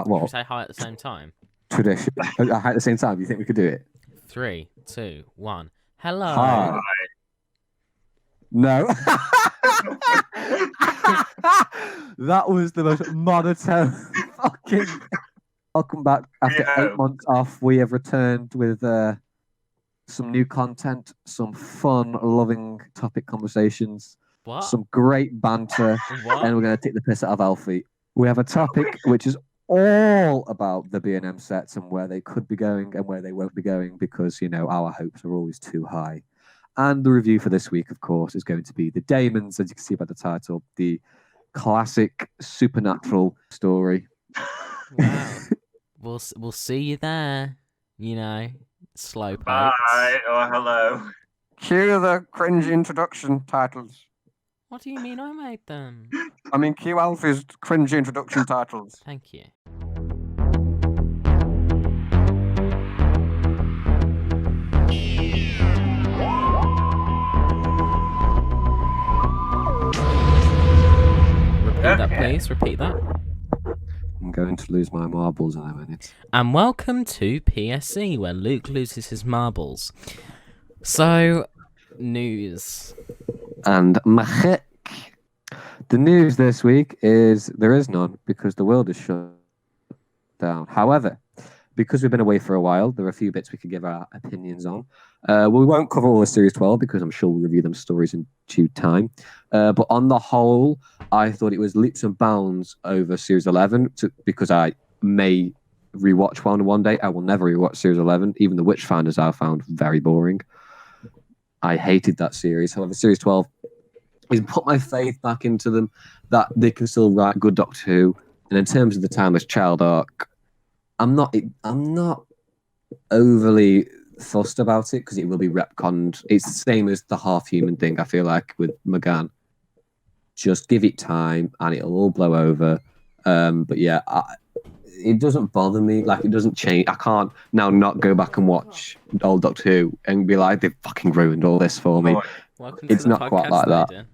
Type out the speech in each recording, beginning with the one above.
Should we What? say hi at the same time? Tradition. At the same time, you think we could do it? 3, 2, 1. Hello. Hi. No. That was the most monotone fucking. Welcome back. After Yeah. 8 months off, we have returned with some new content, some fun, loving topic conversations, What? some great banter, What? and we're going to take the piss out of Alfie. We have a topic which is all about the B&M sets and where they could be going and where they won't be going because, you know, our hopes are always too high. And the review for this week, of course, is going to be the Dæmons, as you can see by the title, the classic supernatural story. Wow. we'll see you there. You know, slow Bye. Or hello. Cue the cringe introduction titles. What do you mean I made them? I mean, cue Alfie's cringe introduction titles. Thank you. Repeat that, please. Repeat that. I'm going to lose my marbles in a minute. And welcome to PSC, where Luke loses his marbles. So, news. And Mahek. The news this week is there is none because the world is shut down. However, because we've been away for a while, there are a few bits we could give our opinions on. We won't cover all of Series 12 because I'm sure we'll review them stories in due time. But on the whole, I thought it was leaps and bounds over Series 11 because I may rewatch one day. I will never rewatch Series 11. Even the Witchfinders I found very boring. I hated that series. However, Series 12 is put my faith back into them that they can still write good Doctor Who. And in terms of the Timeless Child arc, I'm not overly fussed about it because it will be retconned. It's the same as the half-human thing, I feel like, with McGann. Just give it time and it'll all blow over. But yeah, it doesn't bother me. Like, it doesn't change. I can't now not go back and watch old Doctor Who and be like, they've fucking ruined all this for me. Welcome It's to the not quite podcast, like that. Aiden.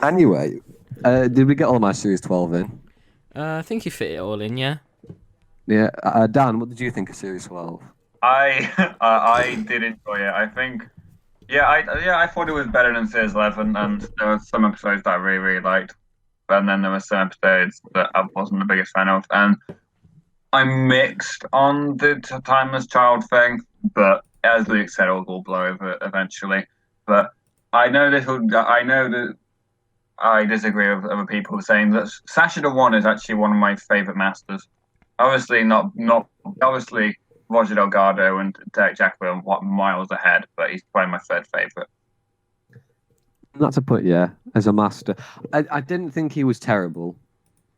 Anyway. Did we get all my Series 12 in? I think you fit it all in, yeah? Yeah. Dan, what did you think of Series 12? I did enjoy it. I think, I thought it was better than Series 11, and there were some episodes that I really, really liked, and then there were some episodes that I wasn't the biggest fan of, and I'm mixed on the Timeless Child thing, but as Luke said, it'll all blow over eventually. But I know that I disagree with other people saying that Sasha the One is actually one of my favorite masters. Obviously, not obviously Roger Delgado and Derek Jackman are miles ahead, but he's probably my third favorite. Not to put, yeah, as a master. I didn't think he was terrible.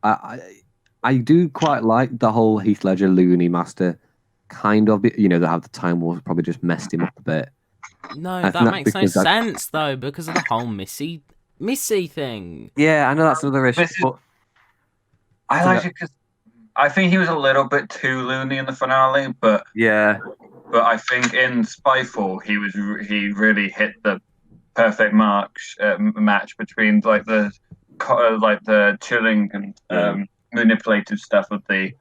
I do quite like the whole Heath Ledger Looney master kind of. You know, they have the Time Wars probably just messed him up a bit. No, I that think makes no because sense, though, because of the whole Missy thing. Yeah, I know that's another issue. But I like it because I think he was a little bit too loony in the finale, but yeah, I think in Spyfall he really hit the perfect match between the chilling and manipulative stuff of the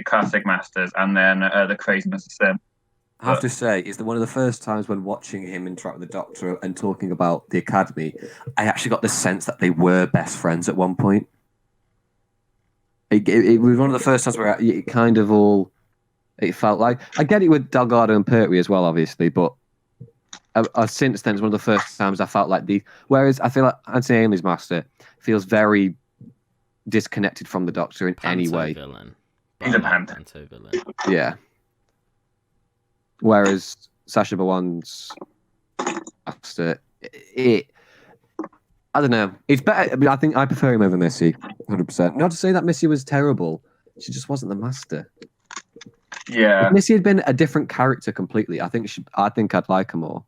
classic masters and then the craziness of Sim. I have to say, it's one of the first times when watching him interact with the Doctor and talking about the Academy, I actually got the sense that they were best friends at one point. It was one of the first times where it kind of all... It felt like... I get it with Delgado and Pertwee as well, obviously, but since then, it's one of the first times I felt like these... Whereas I feel like Anthony Ainley's master feels very disconnected from the Doctor in any way. Villain. He's a panto villain. Yeah. Whereas Sasha Bawan's master, I don't know. It's better. I mean, I think I prefer him over Missy, 100%. Not to say that Missy was terrible. She just wasn't the master. Yeah. If Missy had been a different character completely, I think I'd like her more.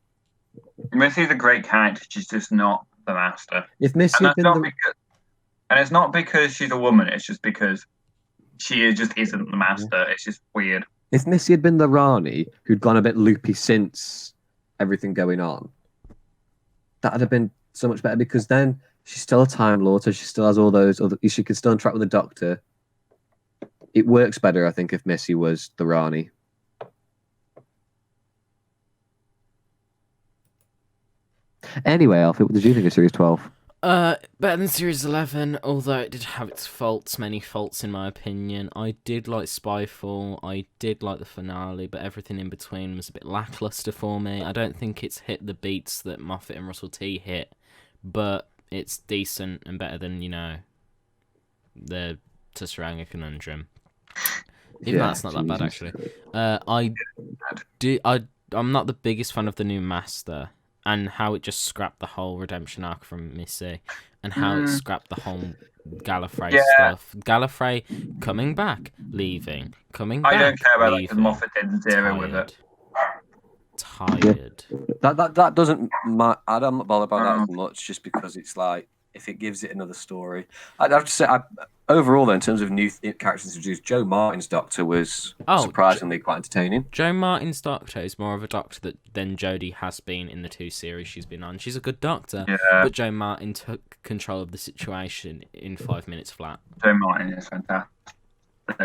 Missy's a great character. She's just not the master. If Missy had been and it's not because she's a woman. It's just because she just isn't the master. It's just weird. If Missy had been the Rani, who'd gone a bit loopy since everything going on, that'd have been so much better because then she's still a Time Lord, so she still has all those other... She can still interact with the Doctor. it works better, I think, if Missy was the Rani. Anyway, Alfie, what did you think of Series 12? Better than Series 11, although it did have its faults, many faults in my opinion. I did like Spyfall, I did like the finale, but everything in between was a bit lackluster for me. I don't think it's hit the beats that Moffat and Russell T hit, but it's decent and better than, the Tsuranga Conundrum. Even though that's not that bad, actually. I'm not the biggest fan of the new Master, and how it just scrapped the whole redemption arc from Missy, and how it scrapped the whole Gallifrey stuff. Gallifrey coming back, leaving, coming back, I don't care about that leaving. because Moffat did zero with it. Tired. That doesn't. I don't bother about that as much, just because it's like if it gives it another story. I'd have to say, overall, though, in terms of new characters introduced, Joe Martin's Doctor was surprisingly quite entertaining. Joe Martin's Doctor is more of a Doctor than Jodie has been in the 2 series she's been on. She's a good Doctor, but Joe Martin took control of the situation in 5 minutes flat. Joe Martin is fantastic.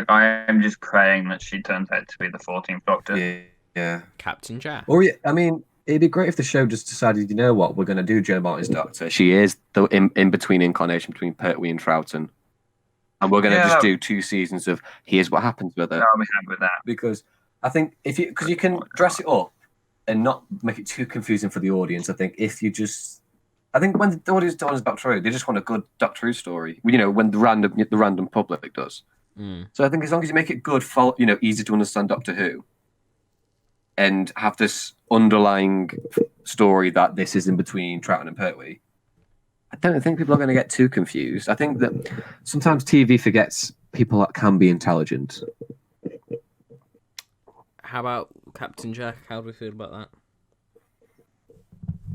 I am just praying that she turns out to be the 14th Doctor. Yeah. Captain Jack. Or I mean, it'd be great if the show just decided, you know what, we're going to do Joe Martin's Doctor. She is the in between incarnation between Pertwee and Troughton. And we're going to just do 2 seasons of here's what happens with it. I'll be happy with that. Because I think because you can dress it up and not make it too confusing for the audience. I think when the audience does Doctor Who, they just want a good Doctor Who story. When the random public does. So I think as long as you make it good, easy to understand Doctor Who, and have this underlying story that this is in between Troughton and Pertwee, I don't think people are going to get too confused. I think that sometimes TV forgets people that can be intelligent. How about Captain Jack? How do we feel about that?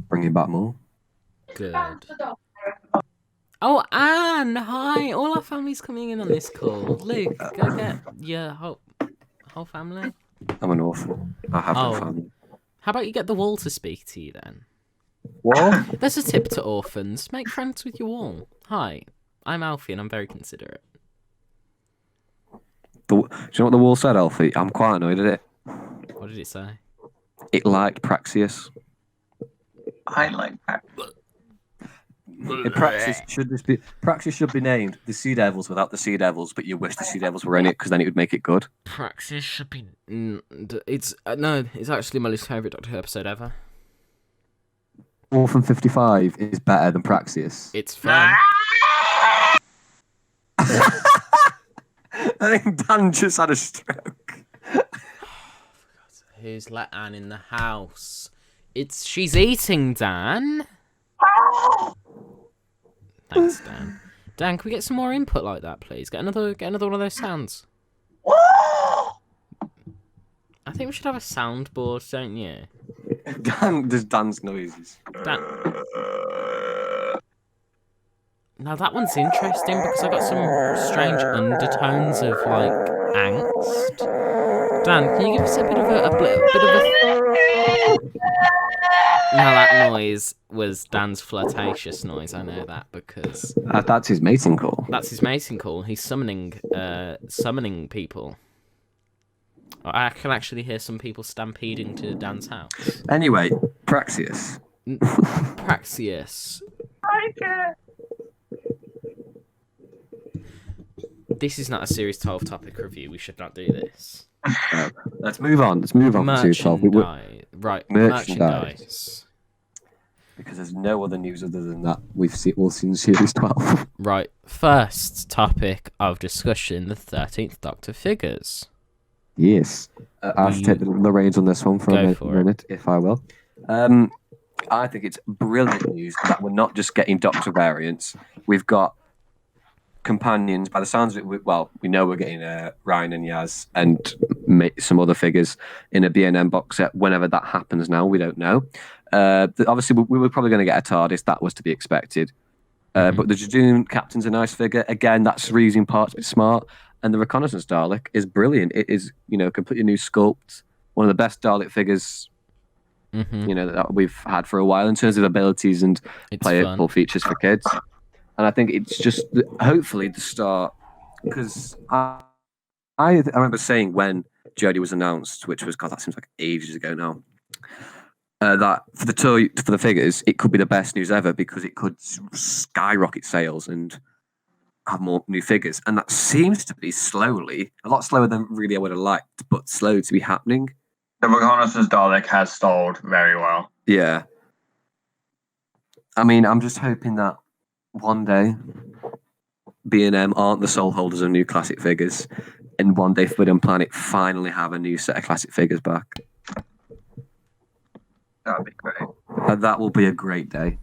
Bringing back more. Good. Oh, Anne! Hi! All our family's coming in on this call. Luke, go get your whole family. I'm an orphan. I have no family. How about you get the wall to speak to you then? What? There's a tip to orphans. Make friends with your wall. Hi, I'm Alfie and I'm very considerate. Do you know what the wall said, Alfie? I'm quite annoyed at it. What did it say? It liked Praxius. I like that. Praxis should be named the Sea Devils without the Sea Devils, but you wish the Sea Devils were in it because then it would make it good. Praxis should be. It's actually my least favourite Doctor Who episode ever. Orphan 55 is better than Praxius. It's fun. I think Dan just had a stroke. Who's let Anne in the house? She's eating, Dan. Thanks, Dan. Dan, can we get some more input like that, please? Get another one of those sounds. I think we should have a soundboard, don't you? Dan does Dan's noises. Dan. Now that one's interesting because I got some strange undertones of like angst. Dan, can you give us a bit of a Now that noise was Dan's flirtatious noise. I know that because that's his mating call. That's his mating call. He's summoning people. I can actually hear some people stampeding to Dan's house. Anyway, Praxius. Praxius. This is not a Series 12 topic review. We should not do this. Let's move on. Let's move on to Series 12. Right, merchandise. Because there's no other news other than that we've all seen Series 12. Right, first topic of discussion, the 13th Doctor figures. Yes. I'll take the reins on this one for a minute, if I will. I think it's brilliant news that we're not just getting Doctor variants. We've got companions. By the sounds of it, we know we're getting Ryan and Yaz and some other figures in a B&M box set. Whenever that happens now, we don't know. Obviously, we were probably going to get a TARDIS. That was to be expected. But the Jadoon Captain's a nice figure. Again, that's reusing parts, but smart. And the Reconnaissance Dalek is brilliant. It is, completely new sculpt. One of the best Dalek figures, that we've had for a while in terms of abilities and playable features for kids. And I think it's just hopefully the start, because I remember saying when Jodie was announced, which was, God, that seems like ages ago now, that for the figures, it could be the best news ever because it could skyrocket sales and have more new figures. And that seems to be slowly, a lot slower than really I would have liked, but slow to be happening. The Reconnaissance Dalek has sold very well. Yeah. I mean, I'm just hoping that one day B&M aren't the sole holders of new classic figures, and one day Forbidden Planet finally have a new set of classic figures back. That'd be great. And that will be a great day.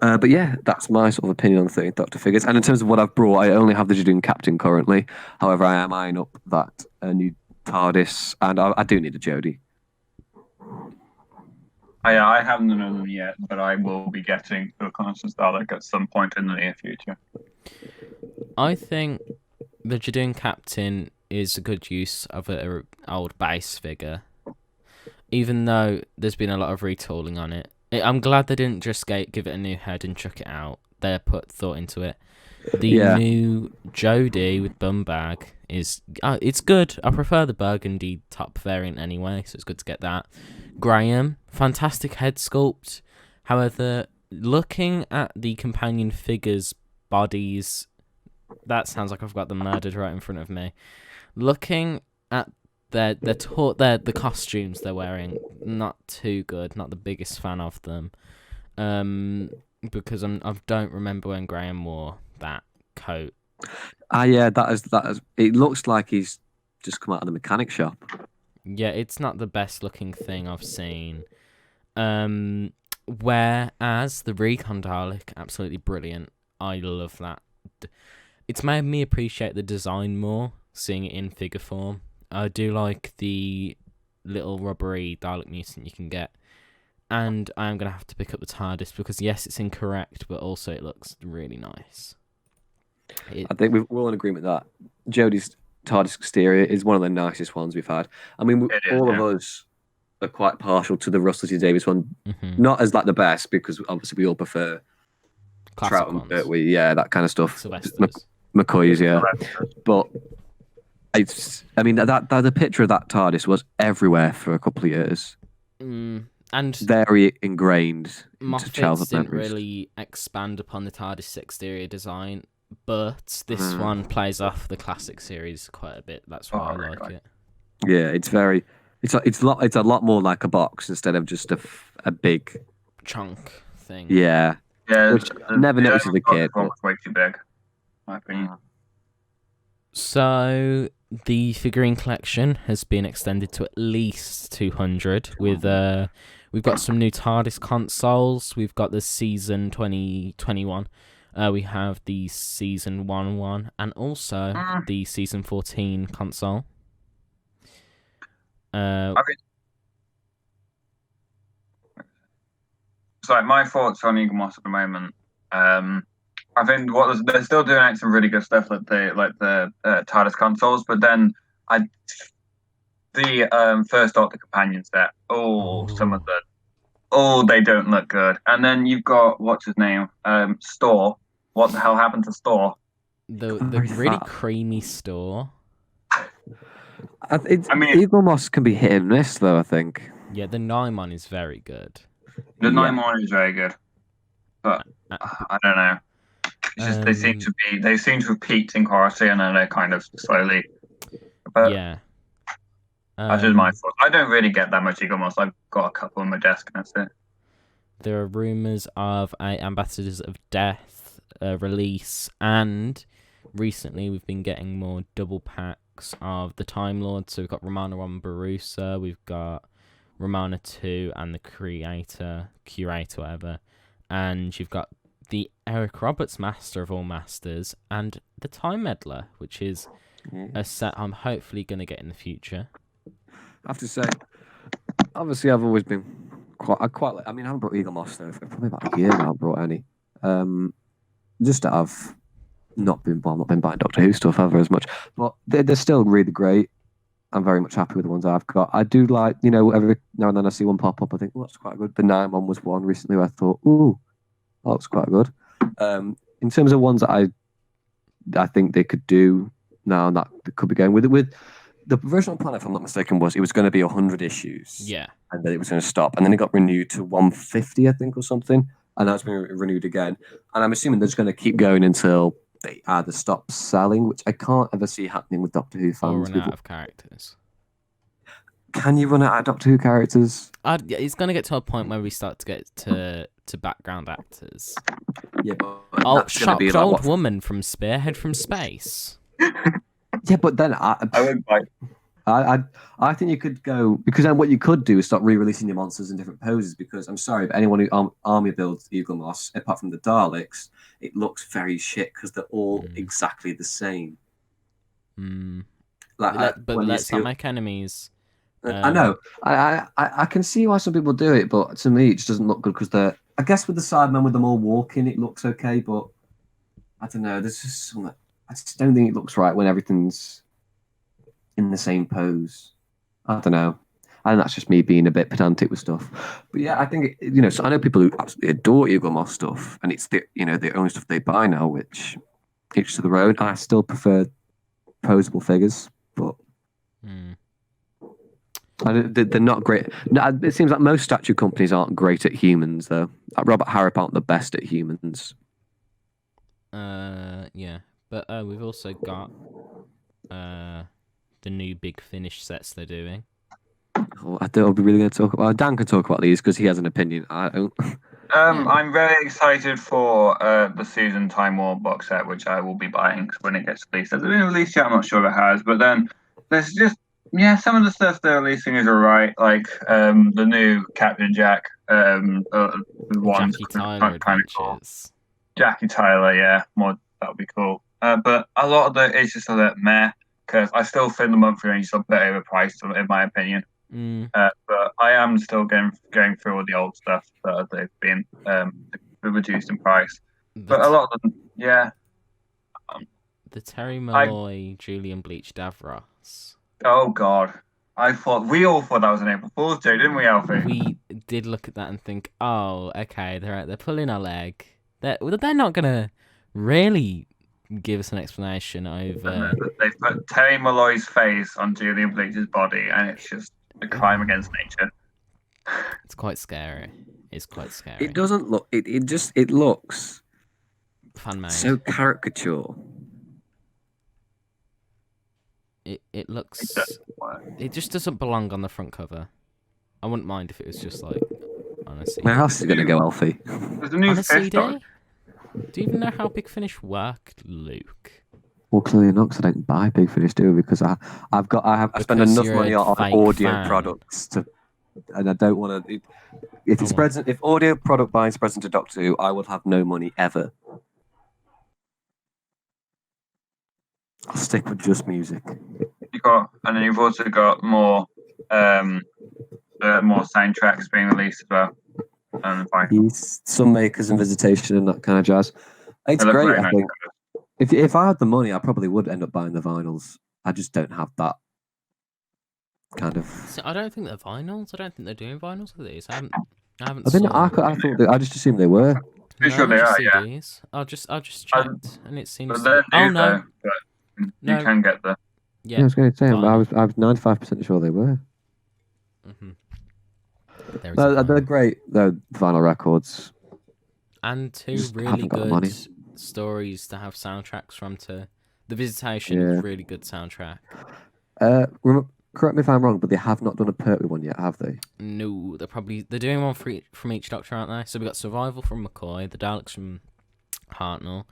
But yeah, that's my sort of opinion on the 13th Doctor figures. And in terms of what I've brought, I only have the Jadoon Captain currently. However, I am eyeing up that new TARDIS, and I do need a Jodie. I haven't done them yet, but I will be getting the Reconnaissance Dalek at some point in the near future. I think the Jadoon Captain is a good use of an old base figure, even though there's been a lot of retooling on it. I'm glad they didn't just give it a new head and chuck it out. They put thought into it. The new Jodie with bum bag is it's good. I prefer the burgundy top variant anyway, so it's good to get that. Graham, fantastic head sculpt. However, looking at the companion figures' bodies, that sounds like I've got them murdered right in front of me. Looking at the costumes they're wearing, not too good. Not the biggest fan of them. Because I don't remember when Graham wore that coat. Yeah, that is. It looks like he's just come out of the mechanic shop. Yeah, it's not the best looking thing I've seen. Whereas the Recon Dalek, absolutely brilliant. I love that. It's made me appreciate the design more, seeing it in figure form. I do like the little rubbery Dalek mutant you can get. And I am going to have to pick up the TARDIS because, yes, it's incorrect, but also it looks really nice. I think we're all in agreement that Jodie's TARDIS exterior is one of the nicest ones we've had. I mean, all of us are quite partial to the Russell T Davies one. Mm-hmm. Not as like the best, because obviously we all prefer Classic Troughton, ones. Pertwee, yeah, that kind of stuff. Sylvester's. McCoy's, yeah. But the picture of that TARDIS was everywhere for a couple of years. And very ingrained into Moffat childhood didn't memories. really expand upon the TARDIS exterior design, but this one plays off the classic series quite a bit. That's why I like it. Yeah, it's a lot more like a box instead of just a big chunk thing. Yeah. Yeah, which I never noticed as a kid. But... way too big, in my opinion. So the figurine collection has been extended to at least 200 with we've got some new TARDIS consoles. We've got the season 2021. We have the season 1 and also the season 14 console. So my thoughts on Eaglemoss at the moment. I think they're still doing some really good stuff, like the TARDIS consoles. But then the first Doctor companion set. Some of the they don't look good. And then you've got what's his name, Store. What the hell happened to Store? The really creamy Store. Eaglemoss can be hit and miss, though. I think. Yeah, the Naimon is very good. The Naimon is very good, but I don't know. It's just they seem to have peaked in quality, and then they're kind of slowly. But yeah. That's just my thought. I don't really get that much Eaglemoss. I've got a couple on my desk, and that's it. There are rumours of a Ambassadors of Death release, and recently we've been getting more double packs of the Time Lord. So we've got Romana 1 Barusa, we've got Romana 2 and the Curator, whatever. And you've got the Eric Roberts Master of all Masters and the Time Meddler, which is a set I'm hopefully going to get in the future. I have to say, obviously I've always been I haven't brought Eaglemoss though for probably about a year now. I haven't brought any. Just that I've not been buying Doctor Who stuff ever as much. But they're still really great. I'm very much happy with the ones I've got. I do like, every now and then I see one pop up, I think, that's quite good. The Naimon was one recently where I thought, that looks quite good. In terms of ones that I I think they could do now, and that they could be going with it. With the original plan, if I'm not mistaken, was it was going to be 100 issues. Yeah. And then it was going to stop, and then it got renewed to 150, I think, or something, and now it's been renewed again. And I'm assuming they're just going to keep going until they either stop selling, which I can't ever see happening with Doctor Who Or fans. run out of characters. Can you run out of Doctor Who characters? It's going to get to a point where we start to get to background actors. Yeah, but Oh, that's gonna shocked be like old what- woman from Spearhead from Space. Yeah, but then I would like. I think you could go, because then what you could do is start re-releasing your monsters in different poses. Because I'm sorry, but anyone who army builds Eagle Moss, apart from the Daleks, it looks very shit because they're all exactly the same. Like, But when you let's see- not make enemies. I know. I can see why some people do it, but to me, it just doesn't look good because they're. I guess with the Sidemen, with them all walking, it looks okay, but I don't know. There's just something. I just don't think it looks right when everything's in the same pose. I don't know. And that's just me being a bit pedantic with stuff. But yeah, I think so I know people who absolutely adore Eagle Moss stuff, and it's the only stuff they buy now, which each to their own. I still prefer posable figures, but. They're not great. No, it seems like most statue companies aren't great at humans, though. Like Robert Harrop aren't the best at humans. Yeah. But we've also got the new Big Finish sets they're doing. Oh, I don't know if we're really going to talk about. Dan can talk about these because he has an opinion. I don't. I'm very excited for the Season Time War box set, which I will be buying when it gets released. Has it been released yet? I'm not sure if it has. But then there's just some of the stuff they're releasing is alright. Like the new Captain Jack, the one Jackie Tyler kind of cool. Adventures. Jackie Tyler, yeah, more that would be cool. But a lot of it's just a bit meh because I still think the monthly range is a bit overpriced in my opinion. But I am still going through all the old stuff that they've been reduced in price. But a lot of them, yeah. The Terry Malloy, Julian Bleach Davros. Oh God, we all thought that was an April Fool's joke, didn't we, Alfie? We did look at that and think, oh, okay, they're pulling our leg. They're not gonna really give us an explanation over. They put Terry Malloy's face on Julian Bleach's body, and it's just a crime against nature. It's quite scary. It's quite scary. It doesn't look. It looks Fan made. so caricature. It looks. It just doesn't belong on the front cover. I wouldn't mind if it was just like on a CD. Where else is it going to go, Alfie? There's a new On a fish CD? dog. Do you even know how Big Finish worked, Luke? Well, clearly not, because I don't buy Big Finish, do I? Because I spend Because enough you're money a on fake audio fan. products and I don't want to. If Come on. if audio product buying spreads into Doctor Who, I would have no money ever. I'll stick with just music. And then you've also got more soundtracks being released as well. And He's Sun Makers and Visitation and that kind of jazz. It's They look great, very I nice. think. If I had the money, I probably would end up buying the vinyls. I just don't have that kind of. So I don't think they're vinyls. I don't think they're doing vinyls with these. I haven't I think saw I just assumed they were. Pretty sure they they're are, just yeah. CDs. I just checked, and it seems. But they're Oh new, no, though, but No. you can get the. Yeah, I was going to say, vinyl. I was 95% sure they were. Mm-hmm. There is a They're vinyl. great, though, vinyl records. And two Just really haven't got the money. good stories to have soundtracks from. To The Visitation Yeah. is a really good soundtrack. Correct me if I'm wrong, but they have not done a Pertwee one yet, have they? No, they're doing one from each Doctor, aren't they? So we got Survival from McCoy, the Daleks from Hartnell,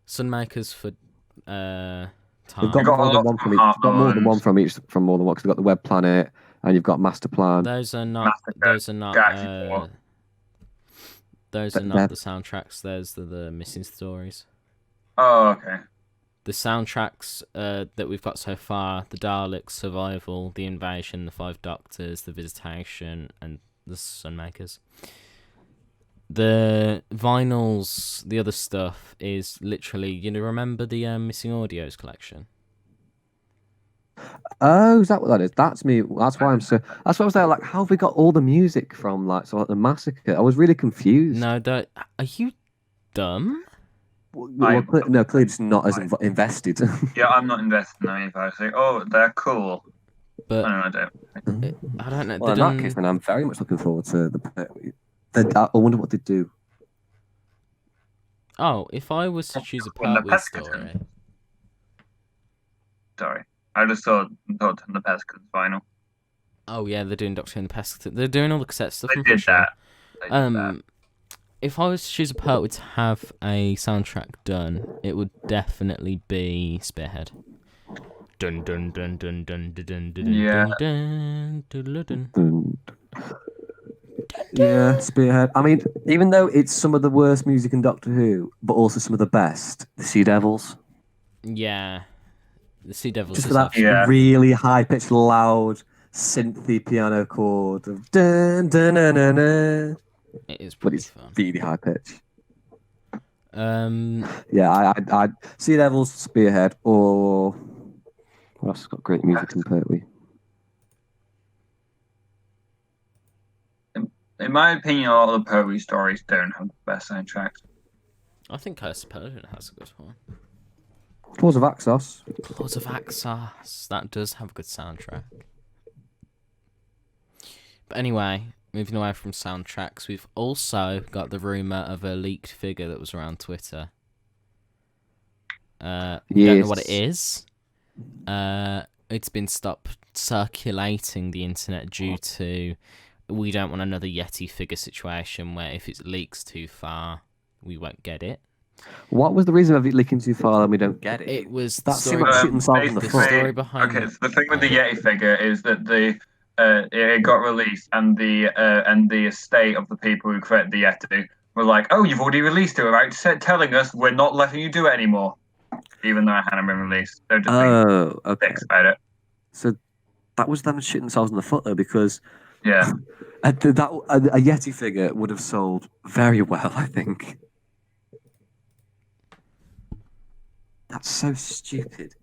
Sunmakers for They've Tom. got got a more than lot one from from each. Got more than Hartnell one from each. From more than one, because they've got the Web Planet, and you've got Master Plan. Those are not. Massacre, Those are not. Galaxy War. Those are But not they're- the soundtracks. Those are the missing stories. Oh, okay. The soundtracks that we've got so far: the Daleks, Survival, the Invasion, the Five Doctors, the Visitation, and the Sunmakers. The vinyls, the other stuff is literally. Remember the Missing Audios collection? Oh, is that what that is? That's me. That's why I'm so. That's why I was there. Like, how have we got all the music from the Massacre? I was really confused. No, are you dumb? No, clearly just not as invested. Yeah, I'm not invested in them either. I say, oh, they're cool. But I don't. I don't know. Well, they in that done... case, then I'm very much looking forward to I wonder what they do. Oh, if I was to choose a When the Pertwee Pescatons. story... Sorry, I just saw Doctor and the Pescatons vinyl. Oh, yeah, they're doing Doctor and the Pescatons. They're doing all the cassette stuff, They I'm pretty did sure. that. They did that. If I was to choose a Pertwee to have a soundtrack done, it would definitely be Spearhead. Dun dun dun dun dun dun dun dun Yeah. dun dun dun dun. Yeah, Spearhead. I mean, even though it's some of the worst music in Doctor Who, but also some of the best, the Sea Devils. Yeah. The Sea Devils Just is for that actually... Yeah. really high-pitched, loud, synthy piano chord of dun dun dun dun dun. It is But pretty it's fun. really high pitch. Yeah, I Sea Devils, Spearhead, or what else has got great music in Pertwee? In my opinion, a lot of the Pertwee stories don't have the best soundtracks. I think Curse of Persian has a good one. Claws of Axos. Claws of Axos. That does have a good soundtrack. But anyway, moving away from soundtracks, we've also got the rumour of a leaked figure that was around Twitter. We don't know what it is. It's been stopped circulating the internet due to we don't want another Yeti figure situation where if it leaks too far, we won't get it. What was the reason of it leaking too far and we don't get it? It was the That seemed story, like shooting themselves in the the foot. story behind Okay, so the thing with the Yeti figure is that it got released and the estate of the people who created the Yeti were like, oh, you've already released it, right? Telling us we're not letting you do it anymore, even though it hadn't been released. They're just being Okay. dicks about it. So that was them shooting themselves in the foot, though, because Yeah. a Yeti figure would have sold very well, I think. That's so stupid.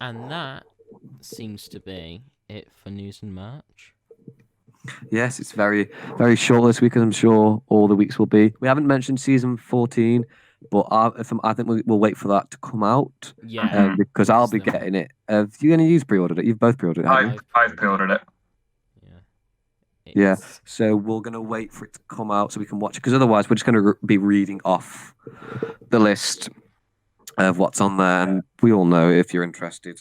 And that seems to be it for news and merch. Yes, it's very, very short this week, as I'm sure all the weeks will be. We haven't mentioned season 14, but I think we'll wait for that to come out. Yeah. Because I'll be getting it. Have you going to use pre-ordered it? You've both pre-ordered it, haven't you? I've pre-ordered it. Yeah. It's- So we're going to wait for it to come out so we can watch it, because otherwise we're just going to be reading off the list of what's on there, and we all know if you're interested.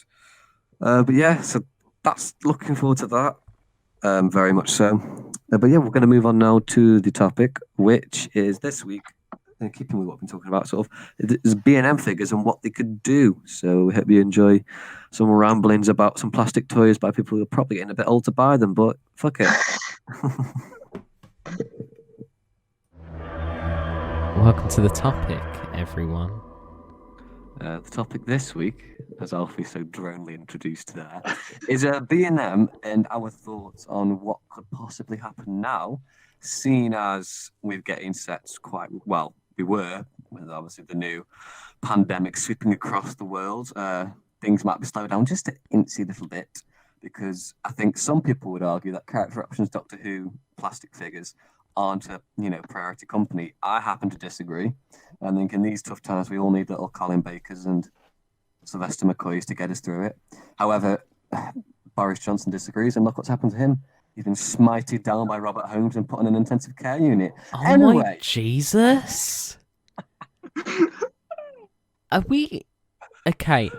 But yeah, so that's looking forward to that. Very much so. But yeah, we're going to move on now to the topic, which is this week, keeping with what we've been talking about, sort of, is B&M figures and what they could do. So we hope you enjoy some ramblings about some plastic toys by people who are probably getting a bit old to buy them, but fuck it. Welcome to the topic, everyone. The topic this week, as Alfie so dronely introduced there, is B&M and our thoughts on what could possibly happen now, seeing as we're getting sets quite well. We were, with obviously the new pandemic sweeping across the world. Things might be slowed down just an incy little bit, because I think some people would argue that Character Options Doctor Who plastic figures aren't a priority company. I happen to disagree. I think in these tough times we all need little Colin Bakers and Sylvester McCoys to get us through it. However, Boris Johnson disagrees, and look what's happened to him. He's been smited down by Robert Holmes and put on an intensive care unit. Oh Anyway. my Jesus! Are we... Okay,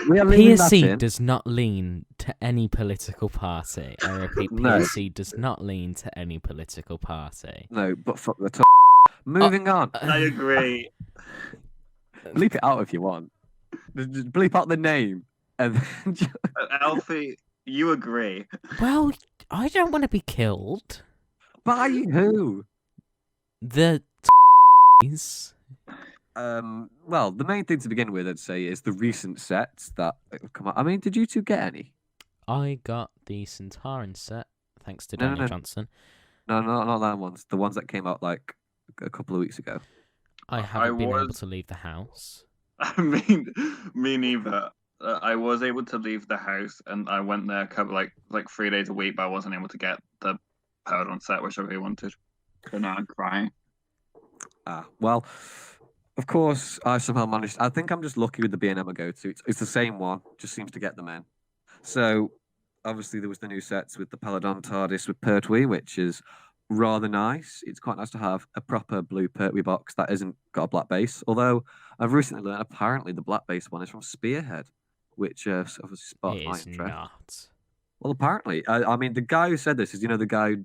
We are leaving that PSC in. does not lean to any political party. I repeat, No. PSC does not lean to any political party. No, but fuck the top. Moving on. I agree. Bleep it out if you want. Just bleep out the name. And then Alfie, you agree. Well, I don't want to be killed. by who? The Well, the main thing to begin with, I'd say, is the recent sets that have come out. I mean, did you two get any? I got the Centauran set, thanks to No, Daniel no. Johnson. No, not that ones. The ones that came out like a couple of weeks ago. I haven't been able was- to leave the house. I mean, me neither. I was able to leave the house, and I went there a couple like 3 days a week, but I wasn't able to get the Peridon set, which I really wanted. So now I'm crying. Well, of course, I somehow managed. I think I'm just lucky with the B&M I go to. It's the same one, just seems to get them in. So, obviously, there was the new sets with the Paladin TARDIS with Pertwee, which is rather nice. It's quite nice to have a proper blue Pertwee box that isn't got a black base. Although, I've recently learned apparently the black base one is from Spearhead, which obviously sparked It my is interest. not. Well, apparently, I mean, the guy who said this is, the guy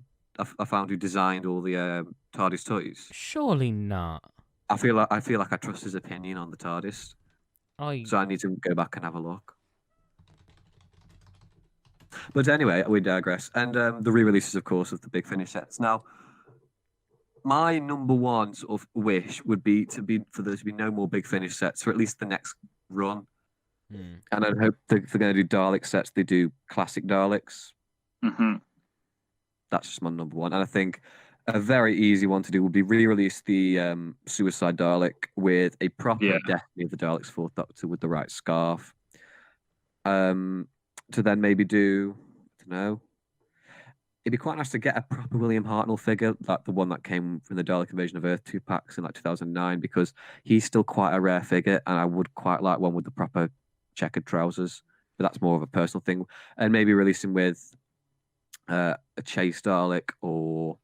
I found who designed all the TARDIS toys. Surely not. I feel like I trust his opinion on the TARDIS, so I need to go back and have a look. But anyway, we digress. And the re-releases, of course, of the Big Finish sets. Now, my number one sort of wish would be for there to be no more Big Finish sets for at least the next run. And I hope if they're going to do Dalek sets, they do classic Daleks. Mm-hmm. That's just my number one. And I think a very easy one to do would be re-release the Suicide Dalek with a proper Destiny of the Daleks Fourth Doctor with the right scarf. To then maybe do, I don't know. It'd be quite nice to get a proper William Hartnell figure, like the one that came from the Dalek Invasion of Earth 2 packs in like 2009, because he's still quite a rare figure, and I would quite like one with the proper checkered trousers. But that's more of a personal thing. And maybe releasing with a Chase Dalek or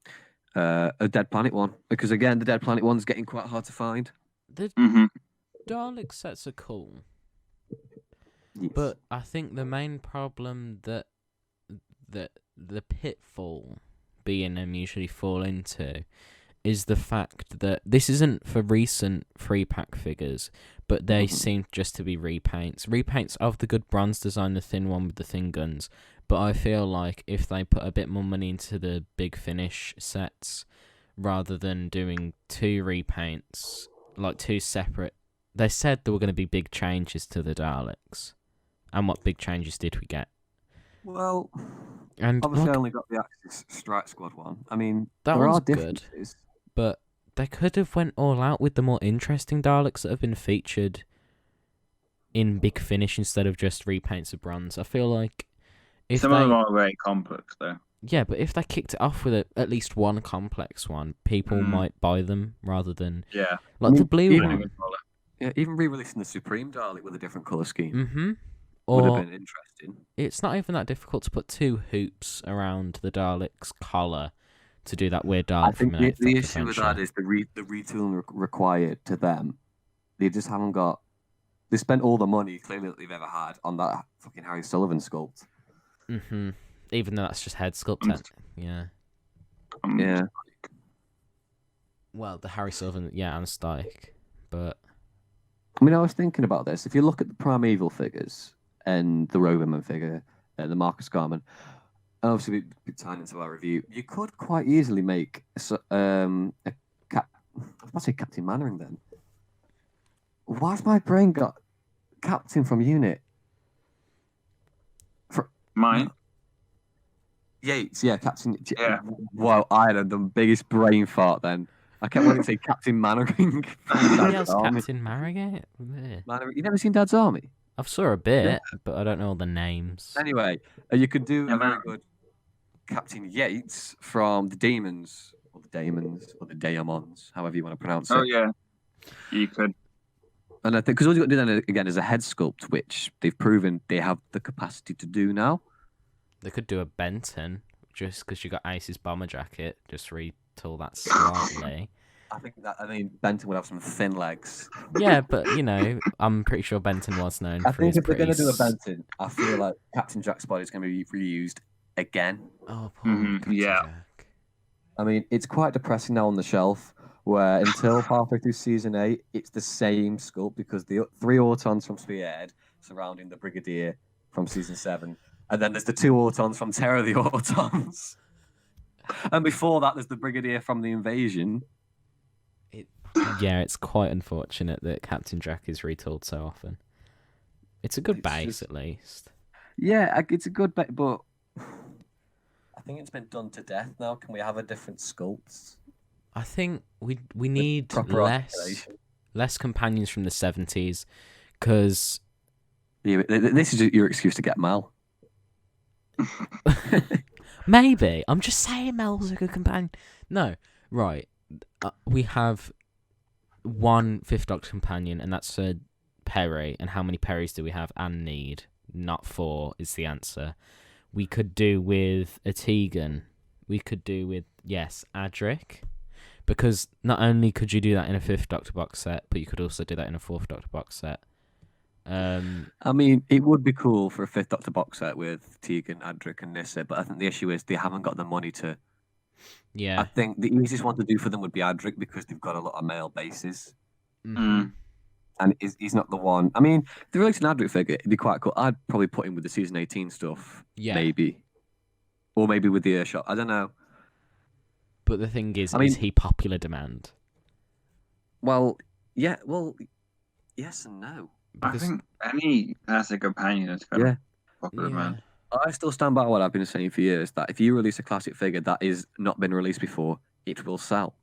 a Dead Planet one, because again, the Dead Planet one's getting quite hard to find. The Dalek sets are cool. Yes. But I think the main problem that the pitfall B&M usually fall into is the fact that this isn't for recent 3-pack figures, but they seem just to be repaints of the good bronze design, the thin one with the thin guns. But I feel like if they put a bit more money into the Big Finish sets rather than doing 2 repaints, like 2 separate, they said there were going to be big changes to the Daleks. And what big changes did we get? Well, and obviously I only got the Axis Strike Squad one. I mean, that there one's are differences. good, but they could have went all out with the more interesting Daleks that have been featured in Big Finish instead of just repaints of bronze. I feel like if some of them are very complex, though. Yeah, but if they kicked it off with at least one complex one, people might buy them rather than the blue one. Yeah, even re-releasing the Supreme Dalek with a different colour scheme. Or would have been interesting. It's not even that difficult to put 2 hoops around the Dalek's collar to do that weird Dalek. I think the issue with that is the retooling required to them. They just haven't got. They spent all the money clearly that they've ever had on that fucking Harry Sullivan sculpt. Even though that's just head sculpt. Yeah. Well, the Harry Sullivan, and Stike, but. I mean, I was thinking about this. If you look at the Primeval figures and the Roverman figure and the Marcus Garman, and obviously we tying into our review, you could quite easily make I was about to say Captain Mannering then. Why's my brain got Captain from Unit? Mine? Yates, yeah, Captain. Yeah. Wow, I had the biggest brain fart then. I kept wanting to say Captain Mannering. Yes, Captain Marrigate. You never seen Dad's Army? I've saw a bit, but I don't know all the names. Anyway, you could do a very good Captain Yates from the Dæmons, or the Dæmons, or the Dæmons, however you want to pronounce it. Oh, yeah. You could. And I think, because all you've got to do then, again, is a head sculpt, which they've proven they have the capacity to do now. They could do a Benton, just because you got Ace's bomber jacket, just retool that slightly. I mean, Benton would have some thin legs. Yeah, but, I'm pretty sure Benton was known for his if they're going to do a Benton, I feel like Captain Jack's body is going to be reused again. Oh, poor Captain Jack. I mean, it's quite depressing now on the shelf, where until halfway through Season 8, it's the same sculpt, because the 3 Autons from Spearhead surrounding the Brigadier from Season 7, and then there's the 2 Autons from Terror of the Autons. And before that, there's the Brigadier from the Invasion. It's quite unfortunate that Captain Jack is retooled so often. It's a good base, at least. Yeah, it's a good base, but I think it's been done to death now. Can we have a different sculpts? I think we need less companions from the 70s, because... This is your excuse to get Mel. Maybe. I'm just saying Mel's a good companion. No, right. We have one Fifth Doctor companion, and that's a Perry. And how many Perrys do we have and need? Not 4 is the answer. We could do with a Tegan. We could do with, yes, Adric. Because not only could you do that in a Fifth Doctor box set, but you could also do that in a Fourth Doctor box set. I mean, it would be cool for a Fifth Doctor box set with Tegan, Adric, and Nyssa, but I think the issue is they haven't got the money to. Yeah. I think the easiest one to do for them would be Adric because they've got a lot of male bases. Mhm. And he's not the one. I mean, if they released an Adric figure, it'd be quite cool. I'd probably put him with the season 18 stuff. Yeah. Maybe. Or maybe with the Earshot. I don't know. But the thing is I mean- he popular demand? Well, yeah. Well, yes and no. Because, I think any classic companion is kind Yeah. of popular, man. I still stand by what I've been saying for years, that if you release a classic figure that is not been released before, it will sell.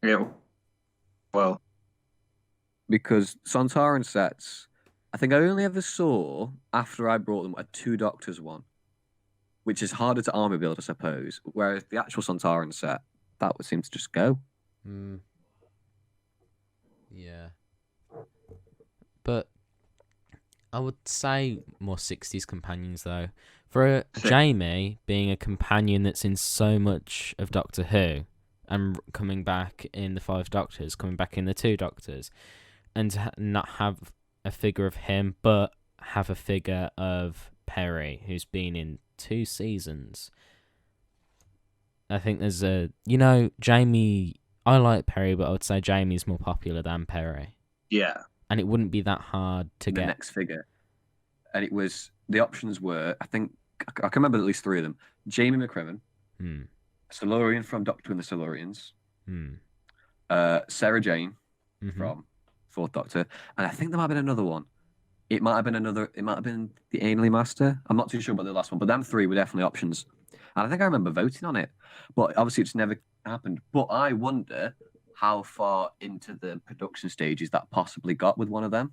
Yeah. Well, Because Sontaran sets, I think I only ever saw, after I brought them, a 2 Doctors one, which is harder to armor build, I suppose. Whereas the actual Sontaran set, that would seem to just go. Yeah. But I would say more 60s companions, though. For Jamie being a companion that's in so much of Doctor Who, and coming back in the 5 Doctors, coming back in the 2 Doctors, and to not have a figure of him, but have a figure of Perry, who's been in 2 seasons. I think there's a... Jamie... I like Perry, but I would say Jamie's more popular than Perry. yeah. And it wouldn't be that hard to The get... next figure. And it was, the options were, I think, I can remember at least 3 of them. Jamie McCrimmon, Hmm. Silurian from Doctor and the Silurians, Hmm. Sarah Jane Mhm. from 4th Doctor, and I think there might have been another one. It might have been the Ainley Master. I'm not too sure about the last one, but them 3 were definitely options. And I think I remember voting on it, but obviously it's never happened. But I wonder how far into the production stages that possibly got with one of them.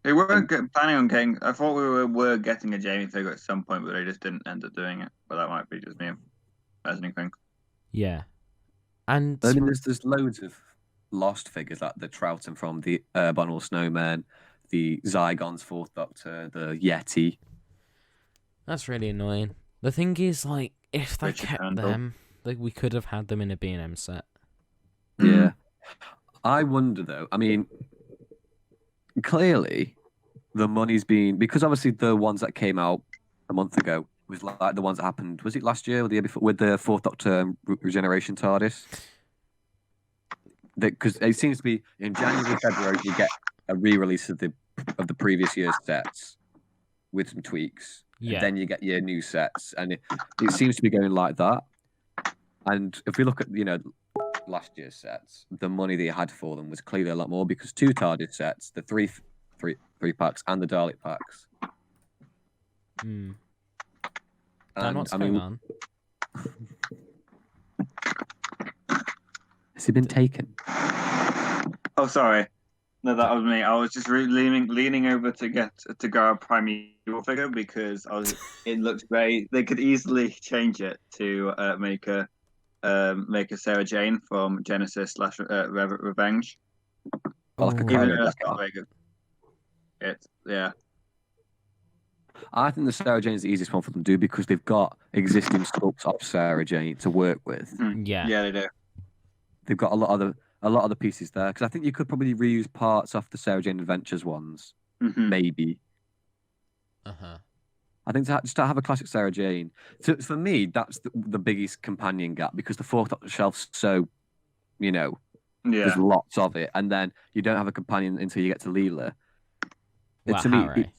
They were planning on getting. I thought we were getting a Jamie figure at some point, but they just didn't end up doing it. But that might be just me as anything. Yeah. And... I mean, there's loads of lost figures like the Troughton from the Bonnell Snowman, the Zygons 4th Doctor, the Yeti. That's really annoying. The thing is, like, if they Richard kept Handel. them, like, we could have had them in a B&M set. Yeah. I wonder though, I mean, clearly the money's been, because obviously the ones that came out a month ago was like the ones that happened, was it last year or the year before, with the 4th Doctor Regeneration TARDIS? Because it seems to be in January, February, you get a re-release of the previous year's sets with some tweaks. Yeah. And then you get your new sets, and it seems to be going like that. And if we look at last year's sets, the money they had for them was clearly a lot more, because 2 TARDIS sets, the three packs, and the Dalek packs. Hmm. And, Dan, what's going on? Has he been taken? Oh, sorry. No, that was me. I was just leaning over to grab a Primeval figure because it looks great. They could easily change it to make a Sarah Jane from Genesis / Revenge. Or like a Oh. cargo Even though it's deck not art? very good. Yeah. I think the Sarah Jane is the easiest one for them to do because they've got existing sculpts of Sarah Jane to work with. Yeah. Yeah, they do. They've got a lot of the pieces there, because I think you could probably reuse parts off the Sarah Jane Adventures ones, maybe. Uh-huh. I think just to have a classic Sarah Jane. So for me, that's the biggest companion gap, because the 4th Doctor shelf's so, Yeah. there's lots of it, and then you don't have a companion until you get to Leela. Well, To me, Harry.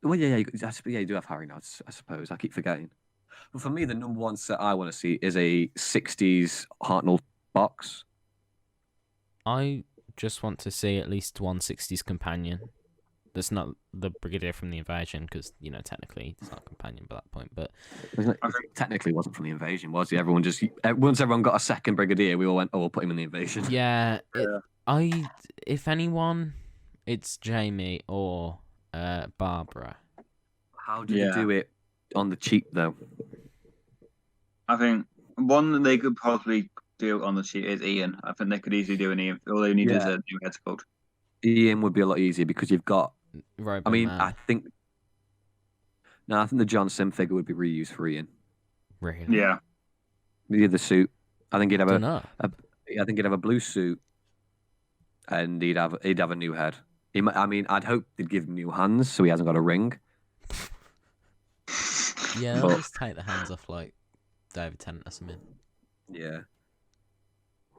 well, yeah, you do have Harry now, I suppose. I keep forgetting. But for me, the number one set I want to see is a 60s Hartnell box. I just want to see at least one 60s companion. That's not the Brigadier from the Invasion, because, technically it's not a companion by that point, but... It technically wasn't from the Invasion, was he? Once everyone got a second Brigadier, we all went, we'll put him in the Invasion. Yeah, if anyone, it's Jamie or Barbara. How do you do it on the cheap, though? I think one that they could possibly do on the sheet is Ian. I think they could easily do an Ian. All they need is Yeah. a new head sculpt. Ian would be a lot easier because you've got. Robo I mean, Man. I think the John Sim figure would be reused for Ian. Really? Yeah. The suit. I think he'd have Dunno. I think he'd have a blue suit, and he'd have a new head. I mean, I'd hope they'd give him new hands so he hasn't got a ring. Yeah, But- I'll just take the hands off like David Tennant or something. Yeah.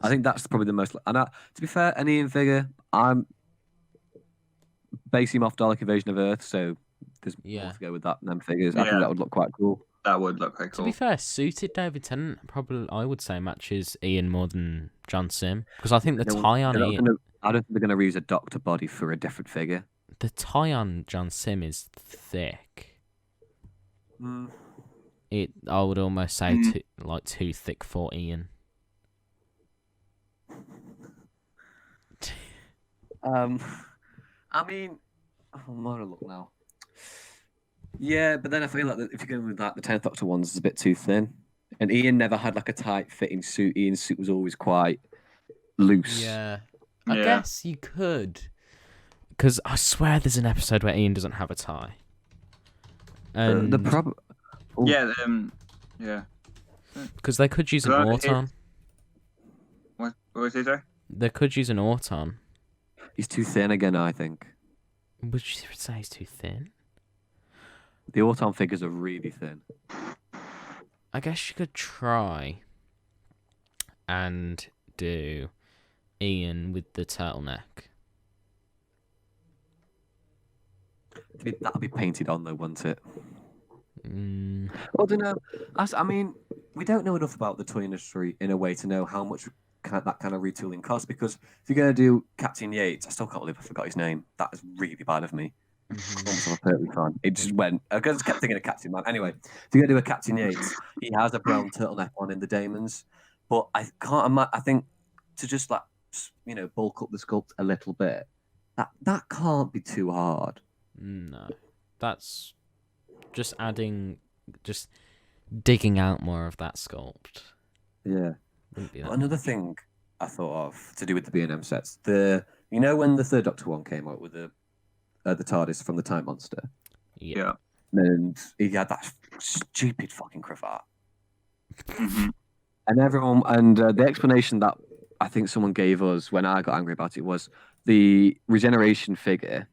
I think that's probably the most. And to be fair, an Ian figure, I'm basing him off Dalek Invasion of Earth, so there's Yeah. more to go with that than them figures. I think Yeah. that would look quite cool. That would look quite To cool. be fair, suited David Tennant probably I would say matches Ian more than John Sim because I think the No, tie on they're not Ian, gonna- I don't think they're going to reuse a Doctor body for a different figure. the tie on John Sim is thick. I would almost say too thick for Ian. I mean, I'm gonna look now. Yeah, but then I feel like if you're going with that, the 10th Doctor ones is a bit too thin. And Ian never had like a tight fitting suit. Ian's suit was always quite loose. Yeah, I Yeah. guess you could, because I swear there's an episode where Ian doesn't have a tie. And The problem. Yeah. Yeah. because they could use an Well, Auton. What was he say? They could use an Auton. He's too thin again, I think. Would you say he's too thin? The Auton figures are really thin. I guess you could try and do Ian with the turtleneck. That'll be painted on though, won't it? Mm, I don't know. I mean, we don't know enough about the toy industry in a way to know how much that kind of retooling costs. Because if you're going to do Captain Yates, I still can't believe I forgot his name. That is really bad of me. mhm. I'm a Pertwee fan. It just went. I just kept thinking of Captain Man. Anyway, if you're going to do a Captain Yates, he has a brown turtleneck on in the Dæmons. But I can't imagine. I think to just like bulk up the sculpt a little bit, that can't be too hard. No, that's just digging out more of that sculpt. Yeah. Wouldn't be that Another thing I thought of to do with the B&M sets, when the third Doctor one came out with the TARDIS from the Time Monster, Yeah. and he had that stupid fucking cravat, Mhm. and the explanation that I think someone gave us when I got angry about it was the regeneration figure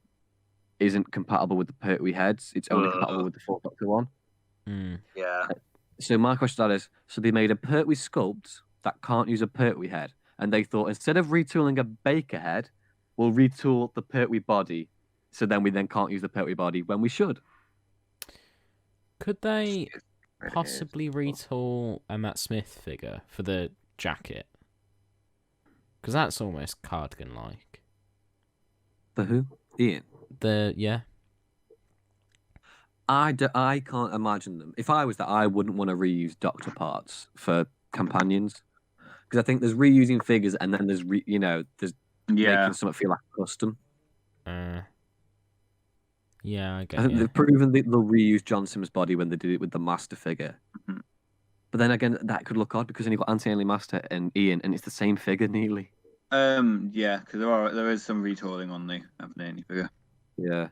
isn't compatible with the Pertwee heads; it's only compatible with the fourth Doctor one. Mm. Yeah. So my question to that is, so they made a Pertwee sculpt that can't use a Pertwee head, and they thought instead of retooling a Baker head, we'll retool the Pertwee body, so then we can't use the Pertwee body when we should. Could they possibly retool a Matt Smith figure for the jacket? Because that's almost cardigan-like. The who? Ian. Yeah. I can't imagine them. If I was that, I wouldn't want to reuse Doctor parts for companions, because I think there's reusing figures, and then there's there's Yeah. making something feel like a custom. Yeah, I I get think you. they've proven that they'll reuse John Simm's body when they did it with the Master figure. Mhm. But then again, that could look odd because then you've got Anti-Alien Master and Ian, and it's the same figure nearly. Yeah, because there is some retooling on the Anthony figure. Yeah.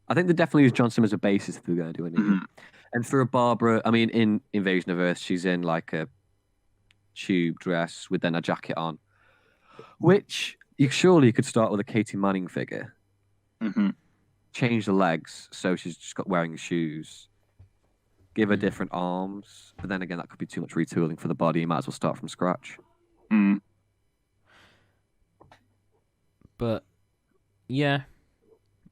I think they definitely use John Sim as a basis if they're going to do anything. Mhm. And for a Barbara, I mean, in Invasion of Earth, she's in like a tube dress with then a jacket on, which you could start with a Katie Manning figure, Mhm. change the legs so she's just got wearing shoes, give her different arms, but then again, that could be too much retooling for the body. You might as well start from scratch. Mm. But yeah,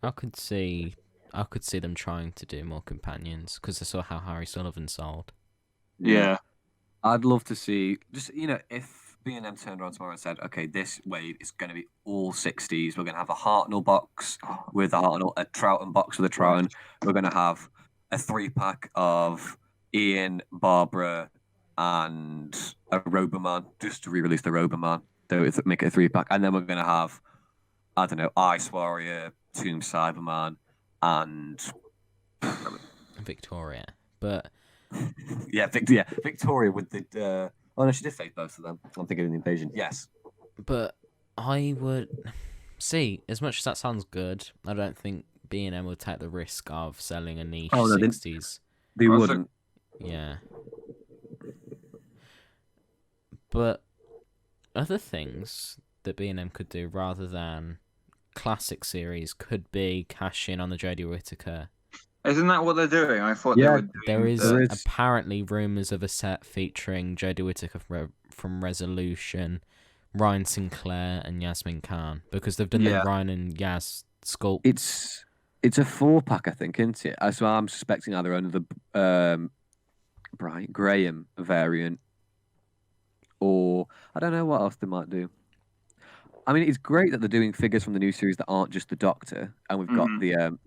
I could see them trying to do more companions because I saw how Harry Sullivan sold. Yeah. I'd love to see just if B&M turned around tomorrow and said, okay, this wave is going to be all 60s. We're going to have a Hartnell box with a Hartnell, a Troughton box with a Troughton. We're going to have a 3-pack of Ian, Barbara, and a Roboman, just to re-release the Roboman. Make it a 3-pack, and then we're going to have, I don't know, Ice Warrior, Tomb Cyberman, and Victoria, but Victoria with the Oh no, she did fake both of them. I'm thinking of the invasion. Yes. But I would see, as much as that sounds good, I don't think B&M would take the risk of selling a niche Oh, no, they- 60s. They Also- wouldn't. Yeah. But other things that B&M could do rather than classic series could be cash in on the Jodie Whittaker. Isn't that what they're doing? I thought Yeah, they were doing There is There is. apparently rumours of a set featuring Jodie Whittaker from Resolution, Ryan Sinclair, and Yasmin Khan, because they've done Yeah. the Ryan and Yas sculpt. It's a 4-pack, I think, isn't it? So I'm suspecting either under the Brian Graham variant, or I don't know what else they might do. I mean, it's great that they're doing figures from the new series that aren't just the Doctor, and we've got the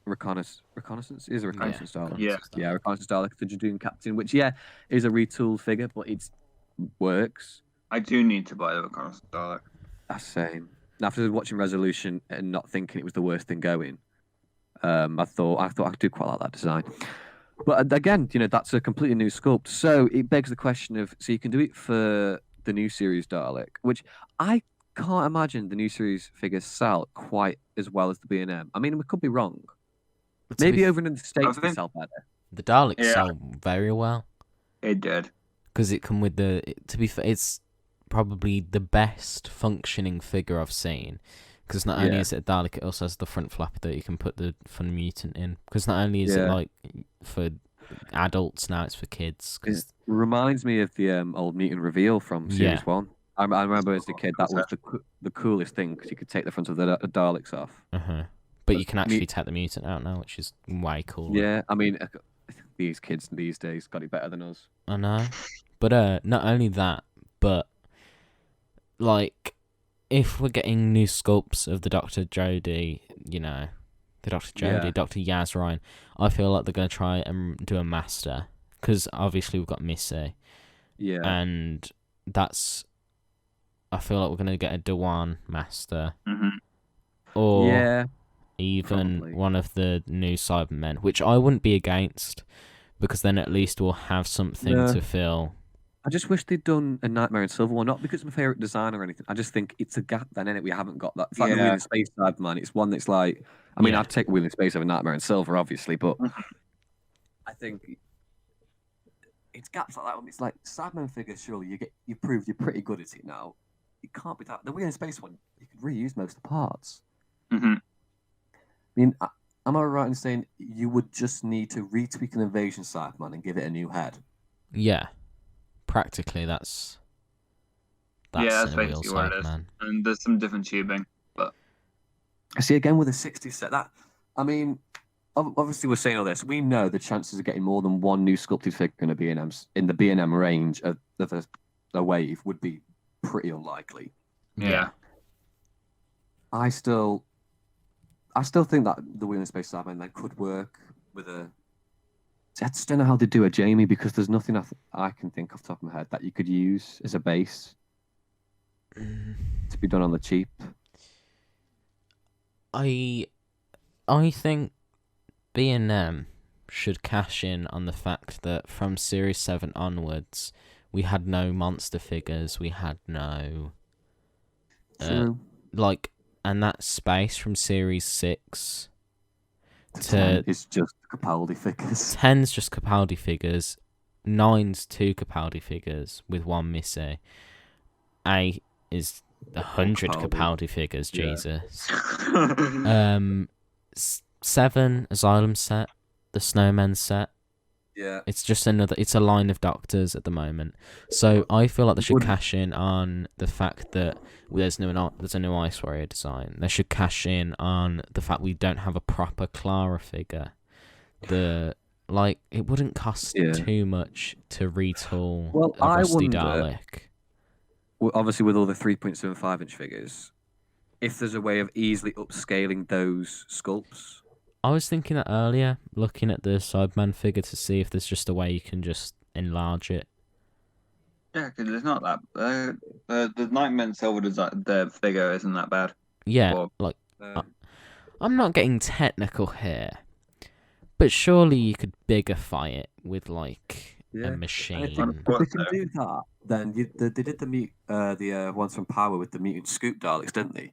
reconnaissance is a reconnaissance style. Yeah, reconnaissance style. Like they're doing Captain, which is a retooled figure, but it works. I do need to buy the reconnaissance Dalek. That's same. After watching Resolution and not thinking it was the worst thing going, I thought I do quite like that design. But again, that's a completely new sculpt. So it begs the question of, so you can do it for the new series Dalek, which I can't imagine the new series figures sell quite as well as the B&M. I mean, we could be wrong. But to Maybe be over in the States they think- sell better. The Daleks Yeah. sell very well It did. because it come with to be fair, it's probably the best functioning figure I've seen. Because not only Yeah. is it a Dalek, it also has the front flap that you can put the Fun Mutant in. Because not only is it Yeah. like for adults, now it's for kids. 'Cause It reminds me of the old mutant reveal from Series 1. I remember as a kid that was the coolest thing because you could take the front of the Daleks off. But you can actually take the mutant out now, which is way cooler. Yeah, I mean, these kids these days got it better than us. I know. But not only that, but like if we're getting new sculpts of the Dr. Jodie, the Dr. Jodie, Yeah. Dr. Yaz Ryan, I feel like they're going to try and do a master. Because obviously we've got Missy. Yeah. And I feel like we're going to get a Dewan master. Hmm. Or yeah. even probably. one of the new Cybermen, which I wouldn't be against. Because then at least we'll have something Yeah. to fill. I just wish they'd done a Nightmare in Silver one, not because it's my favourite design or anything. I just think it's a gap then, innit? We haven't got that. It's like the Yeah. Wheel in Space Cyberman. It's one that's like, I mean, Yeah. I'd take Wheel in Space over Nightmare in Silver, obviously, but I think it's gaps like that one. It's like Cyberman figures, surely you proved you're pretty good at it now. It can't be that. The Wheel in Space one, you could reuse most of the parts. Hmm. I mean, am I right in saying you would just need to retweak an Invasion Cyberman and give it a new head? Yeah. Practically, that's That's in a Wheel basically what it is. Cyberman. And there's some different tubing. I see again with a 60 set. I mean, obviously we're saying all this. We know the chances of getting more than one new sculpted figure in the B&M range of the wave would be pretty unlikely. Yeah. I still think that the Wheel in Space Cyberman then could work with a. I just don't know how they do a Jamie because there's nothing I can think off the top of my head that you could use as a base to be done on the cheap. I think B&M should cash in on the fact that from Series 7 onwards, we had no monster figures, we had no... True. and that space from Series 6 10 is just Capaldi figures. 10's just Capaldi figures, 9's 2 Capaldi figures with 1 Missy, 8 is 100 Capaldi. Capaldi figures, Yeah. Jesus. 7 Asylum set, the Snowman set. Yeah. It's just it's a line of doctors at the moment. So I feel like they should Would- cash in on the fact that there's a new Ice Warrior design. They should cash in on the fact we don't have a proper Clara figure. It wouldn't cost Yeah. too much to retool Well, a I Rusty wonder- Dalek. Well, obviously, with all the 3.75-inch figures, if there's a way of easily upscaling those sculpts. I was thinking that earlier, looking at the Cyberman figure to see if there's just a way you can just enlarge it. Yeah, because it's not that. The Nightmare in Silver design, the figure isn't that bad. Yeah, Or- I'm not getting technical here, but surely you could bigify it with Yeah. a And machine. if they can do that, then they did the ones from Power with the mutant Scoop Daleks, didn't they?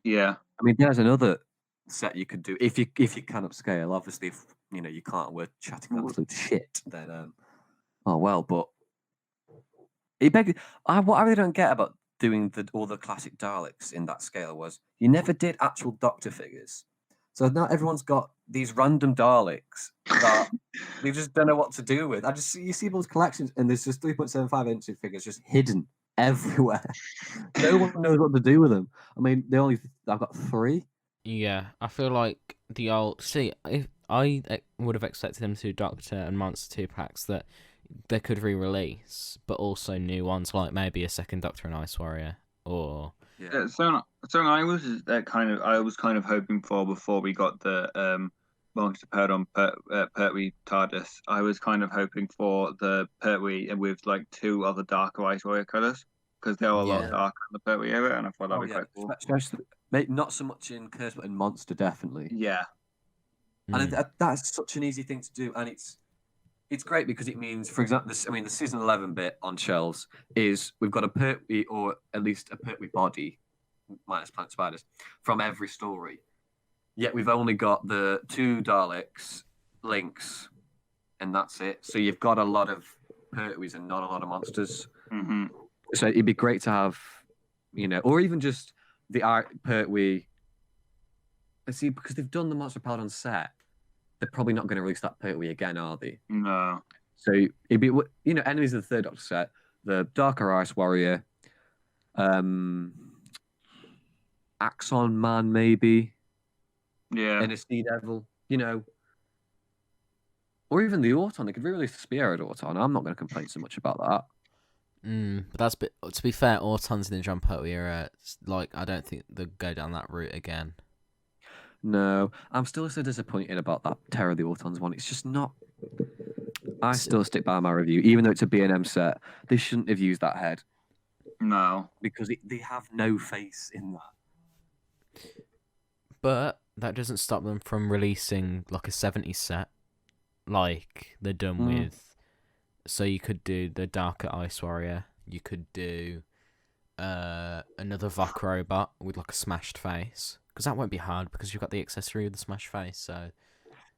Yeah. I mean, there's another set you could do if you can upscale. Obviously, if you can't, we're chatting absolute shit. Then, oh well. But what I really don't get about doing all the classic Daleks in that scale was you never did actual Doctor figures. So now everyone's got these random Daleks that they just don't know what to do with. You see those collections, and there's just 3.75-inch figures just hidden everywhere. No one knows what to do with them. I mean, I've got 3. Yeah, I feel like the old. See, if I would have expected them to do Doctor and Monster 2 packs that they could re-release, but also new ones like maybe a second Doctor and Ice Warrior, or So I was kind of hoping for before we got the Monster Pertwee TARDIS. I was kind of hoping for the Pertwee with like 2 other darker Ice Warrior colours because they were a lot Yeah. darker in the Pertwee era, and I thought that'd be quite cool. Especially, not so much in Curse, but in Monster, definitely. Yeah. And that's such an easy thing to do, and it's great because it means, for example, the season 11 bit on shelves is we've got a Pertwee, or at least a Pertwee body, minus Planet Spiders, from every story. Yet we've only got the 2 Daleks, Lynx, and that's it. So you've got a lot of Pertwees and not a lot of monsters. Mm-hmm. So it'd be great to have, or even just the Pertwee. Let's see, because they've done the Monster Paladin set, they're probably not going to release that Pertwee again, are they? No. So it'd be, enemies of the third Doctor set, the Darker Ice Warrior, Axon Man maybe, Yeah. and a Sea Devil, or even the Auton. They could re-release the Spearhead Auton. I'm not going to complain so much about that. But that's to be fair, Autons in the John Pertwee era, I don't think they'll go down that route again. No, I'm still so disappointed about that Terror of the Autons one. It's just not. I still stick by my review, even though it's a B&M set. They shouldn't have used that head. No. Because they have no face in that. But that doesn't stop them from releasing like a 70s set, like they're done with. So you could do the Darker Ice Warrior. You could do another Vok robot with like a smashed face. Because that won't be hard because you've got the accessory with the smashed face. So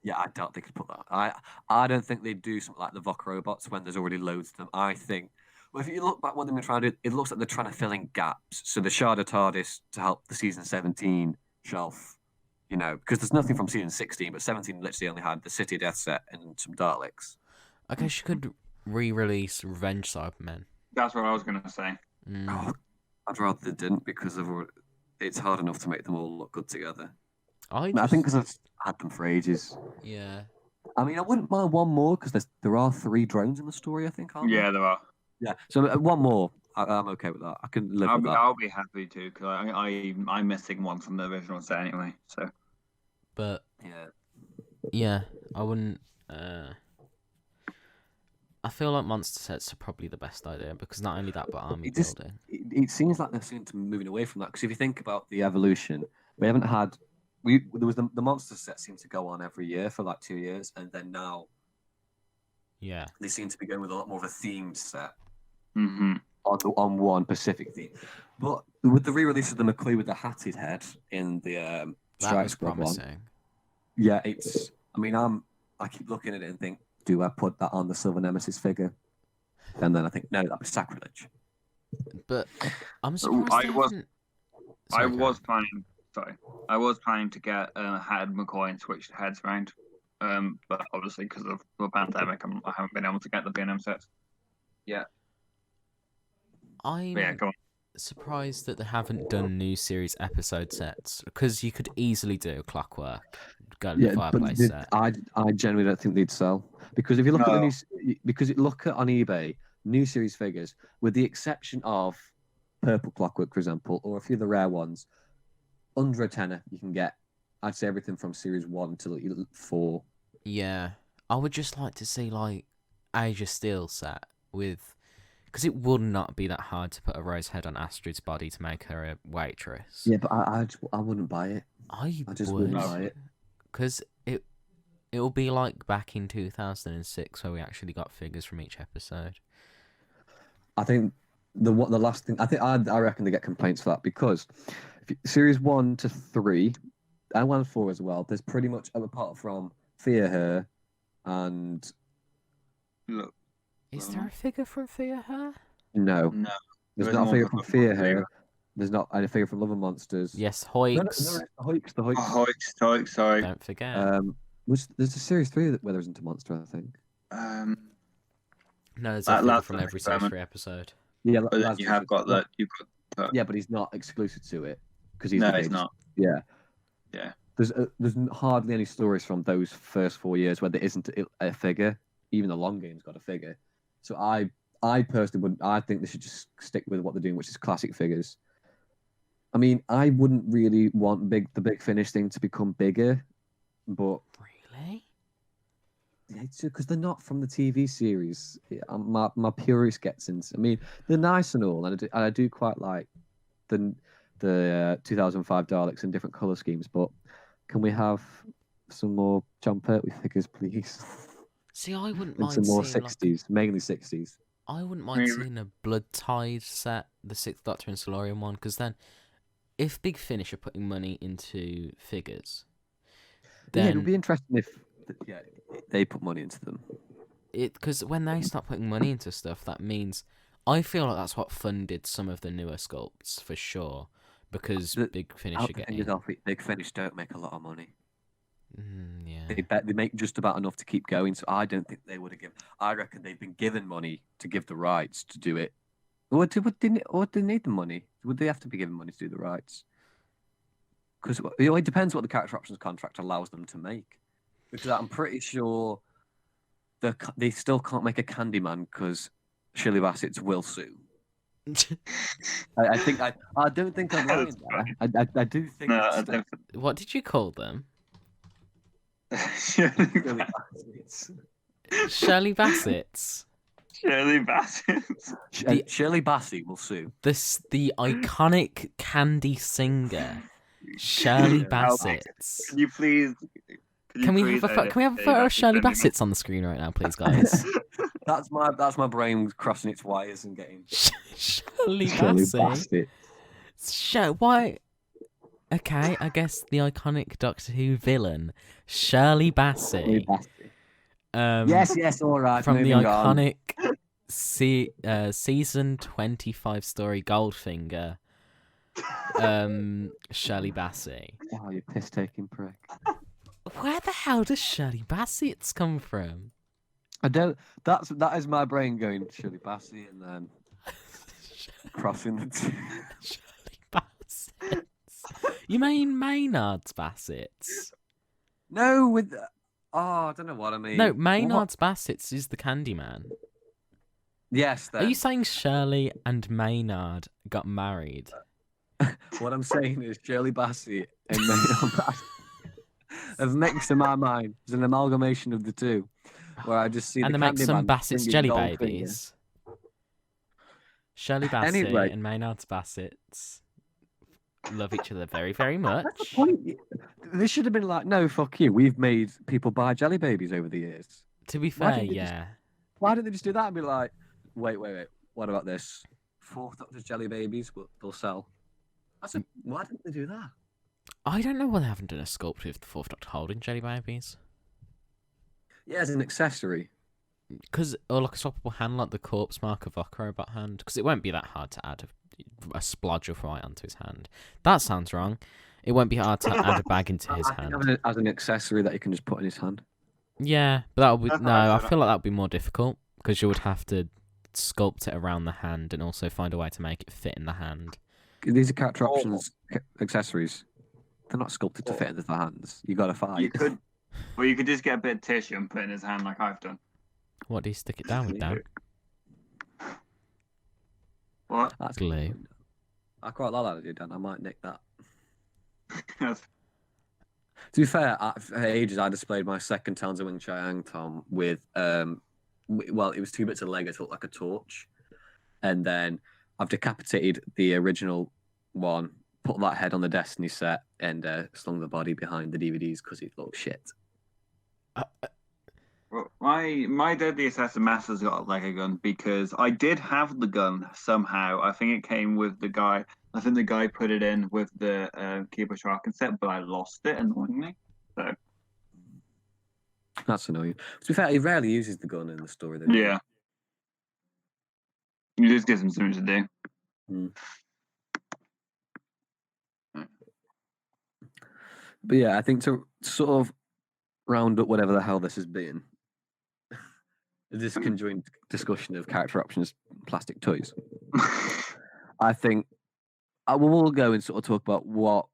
yeah, I doubt they could put that. I don't think they'd do something like the Vok robots when there's already loads of them. I think, well, if you look back what they've been trying to do, it looks like they're trying to fill in gaps. So the Shard of TARDIS to help the season 17 shelf, because there's nothing from season 16, but 17 literally only had the City of Death set and some Daleks. I guess you could re-release Revenge Cybermen. That's what I was going to say. Oh, I'd rather they didn't because it's hard enough to make them all look good together. I think because I've had them for ages. Yeah. I mean, I wouldn't mind one more because there are 3 drones in the story, I think, aren't there? Yeah, there are. Yeah, so one more. I'm okay with that. I can live with that. I'll be happy too because I'm missing one from the original set anyway. So. But yeah, I wouldn't. I feel like monster sets are probably the best idea because not only that, but army building. It seems like they're soon to be moving away from that because if you think about the evolution, we haven't had. There was the monster set seemed to go on every year for like 2 years, and then now. Yeah. They seem to be going with a lot more of a themed set. Mm-hmm. On one specific theme, but with the re-release of the McCoy with the hatted head in the Strike Squad one, yeah, it's. I mean, I keep looking at it and think, do I put that on the Silver Nemesis figure? And then I think, no, that'd be sacrilege. But I'm surprised. I was planning to get hatted McCoy and switch the heads around, but obviously because of the pandemic, I haven't been able to get the B&M sets. Yeah. I'm surprised that they haven't done new series episode sets because you could easily do Clockwork, Fireplace set. I genuinely don't think they'd sell because if you look at the new, on eBay new series figures, with the exception of Purple Clockwork, for example, or a few of the rare ones, under a tenner you can get. I'd say everything from series 1 to 4. Yeah, I would just like to see like Age of Steel set with. Because it would not be that hard to put a rose head on Astrid's body to make her a waitress. Yeah, but I wouldn't buy it. I just wouldn't buy it. Because It'll be like back in 2006 where we actually got figures from each episode. I think the last thing I reckon they get complaints for that because series 1 to 3 and 1 and 4 as well. There's pretty much apart from Fear Her and Look, Is there a figure from Fear Her? no, no. there's There not a is figure more from from Fear Fear Her. There's not a figure from Love and Monsters. Yes, No, Hoix. the Hoix. Oh, Hoix, sorry. Don't forget. There's a series 3 where there isn't a monster, I think. No, there's that a figure last from one, every series Experiment. 3 episode. Yeah, But then you have got that. You've got Yeah, but he's not exclusive to it because he's no, the it's big- not. Yeah. Yeah. There's hardly any stories from those first 4 years where there isn't a figure. Even the long game's got a figure. So I personally wouldn't. I think they should just stick with what they're doing, which is classic figures. I mean, I wouldn't really want the big finish thing to become bigger, but Really? it's because they're not from the TV series. My purist gets into. I mean, they're nice and all, and I do quite like the 2005 Daleks in different color schemes. But can we have some more John Pertwee figures, please? See, I wouldn't And mind some more seeing like, 60s, mainly 60s. I wouldn't mind seeing a Blood Tide set, the Sixth Doctor and Solarian one, because then, if Big Finish are putting money into figures, Yeah, it then would be interesting if they put money into them. because when they start putting money into stuff, that means I feel like that's what funded some of the newer sculpts for sure, because Big Finish are getting. Big Finish don't make a lot of money. Yeah. They make just about enough to keep going. So I don't think they would have given. I reckon they've been given money to give the rights to do it. Or do they need the money? Would they have to be given money to do the rights? Because it depends what the character options contract allows them to make. Because I'm pretty sure they still can't make a Candyman because Shirley Bassett's will sue. I don't think I'm lying there. I do think. No, it's still- What did you call them? Shirley Bassett's. Shirley Bassett's. Shirley Bassett. Shirley Bassey will sue. The iconic candy singer, Shirley Bassett's. Can you please? Can we have a photo of Shirley Bassett's on the screen right now, please, guys? That's my brain crossing its wires and getting Shirley Shirley Bassett. Bassett. Why? Okay, I guess the iconic Doctor Who villain, Shirley Shirley Bassett. Bassett. Yes, all right. From the moving on. iconic season 25 story Goldfinger, Shirley Bassett. Oh, you piss-taking prick. Where the hell does Shirley Bassett's come from? I don't. That is my brain going Shirley Bassett and then crossing the two. Shirley Bassett's. You mean Maynard's Bassett's? No, with. Oh, I don't know what I mean. No, Maynard's Bassett's is the Candyman. Yes, then. Are you saying Shirley and Maynard got married? What I'm saying is Shirley Bassett and Maynard Bassett have mixed in my mind. It's an amalgamation of the two, where I just see And the they make some Candyman Bassett's singing jelly Goldfinger. babies. Shirley Bassett Anyway. and Maynard's Bassett's love each other very, very much. That's the point. This should have been like, no, fuck you. We've made people buy jelly babies over the years. To be Why fair, didn't they just- yeah. Why didn't they just do that and be like, wait, what about this? Fourth Doctor's jelly babies, they'll sell. Why didn't they do that? I don't know why they haven't done a sculpt with the Fourth Doctor holding jelly babies. Yeah, as an accessory. Or like a swappable hand, like the corpse mark of Rock Robot hand. Because it won't be that hard to add a splodge of white onto his hand. That sounds wrong. It won't be hard to add a bag into his I think hand. having it as an accessory that you can just put in his hand. Yeah, but that would be no. I feel like that would be more difficult because you would have to sculpt it around the hand and also find a way to make it fit in the hand. These are character options accessories. They're not sculpted to fit into the hands. You got to find. You could, well, you could just get a bit of tissue and put it in his hand like I've done. What do you stick it down with, Dan? What? That's Glue. I quite like that idea, Dan. I might nick that. Yes. To be fair, for ages I displayed my second Towns of Wing Chiang Tom with well, it was 2 bits of Lego to look like a torch, and then I've decapitated the original one, put that head on the Destiny set, and slung the body behind the DVDs because it looked shit. Well, my Deadly Assassin Master's got like a gun because I did have the gun somehow. I think it came with the guy. I think the guy put it in with the Keeper Shark set, but I lost it annoyingly. So That's annoying. To be fair, he rarely uses the gun in the story. Though. yeah, you just gives him something to do. But yeah, I think to sort of round up whatever the hell this has been, this conjoined discussion of character options, plastic toys. I think we'll go and sort of talk about what.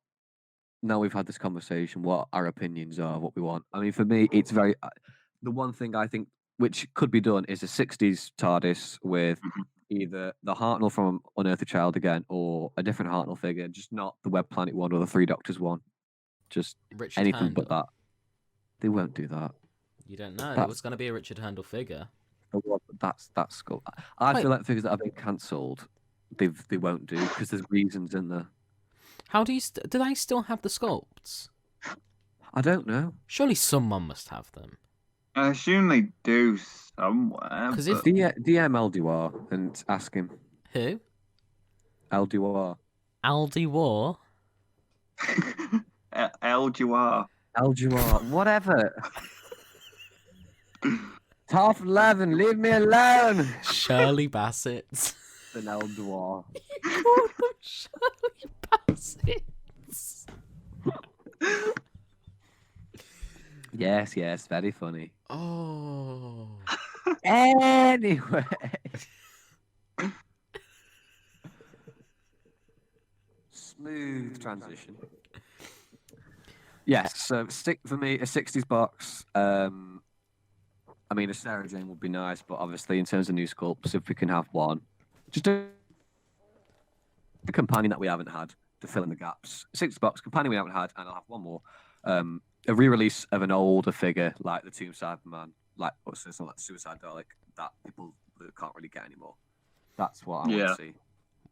Now we've had this conversation, what our opinions are, what we want. I mean, for me, it's very. The one thing I think which could be done is a '60s TARDIS with either the Hartnell from Unearth a Child Again or a different Hartnell figure, just not the Web Planet one or the Three Doctors one. Just Richard anything Handel. but that. They won't do that. You don't know. There was going to be a Richard Handel figure. That's cool. I feel like figures that have been cancelled, they won't do because there's reasons in there. How do you... do they still have the sculpts? I don't know. Surely someone must have them. I assume they do somewhere. Because but... if... DM Elduar and ask him. Who? Elduar. Aldi War? Elduar. Elduar. Whatever. Half 11. Leave me alone. Shirley Bassett. An Elduar. You called them Shirley Bassett. Yes. Very funny. Oh. Anyway. Smooth transition. Yes, so for me, a 60s box. I mean, a Sarah Jane would be nice, but obviously, in terms of new sculpts, if we can have one, just a companion that we haven't had to fill in the gaps. 60s box, companion we haven't had, and I'll have one more. A re-release of an older figure like the Tomb Cyberman, like what's this, like the Suicide Dalek, that people can't really get anymore. That's what I want to see.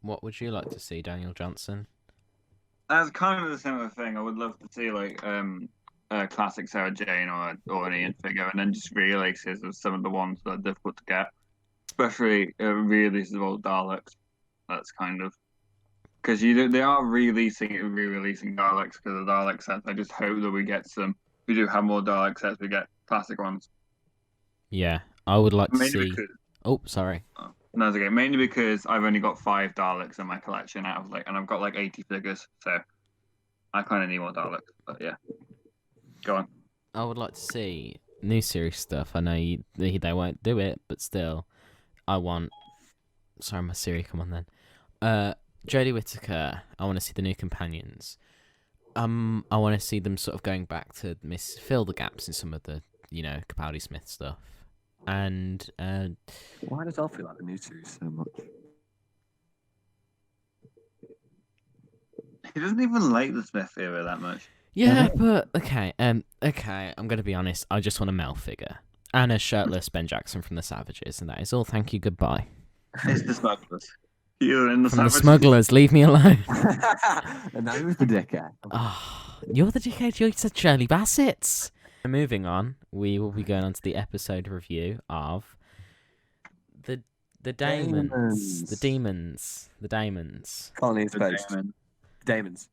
What would you like to see, Daniel Johnson? That's kind of the similar thing. I would love to see like a classic Sarah Jane or an Ian figure, and then just re-releases of some of the ones that are difficult to get, especially re-releases of old Daleks. That's kind of because they are re-releasing Daleks because of the Dalek sets. I just hope that we get some. If we do have more Dalek sets, we get classic ones. Yeah, I would like to Mainly see. because, Oh, sorry. no, it's okay. Mainly because I've only got 5 Daleks in my collection out of and I've got like 80 figures, so I kind of need more Daleks. But yeah, go on. I would like to see new series stuff. I know they won't do it, but still, I want. Sorry, my Siri, come on then. Jodie Whittaker. I want to see the new companions. I want to see them sort of going back to fill the gaps in some of the Capaldi Smith stuff. And why does Elfie like the new series so much? He doesn't even like the Smith era that much. Yeah, but okay, I'm gonna be honest. I just want a Mel figure and a shirtless Ben Jackson from the Savages, and that is all. Thank you, goodbye. It's the Smugglers. You're in the From the Savages. Smugglers, leave me alone. And now who's the dickhead? Oh, you're the dickhead. You said Shirley Bassett. Moving on, we will be going on to the episode review of the Dæmons. The Dæmons. Colony is The based. Daemon. Dæmons.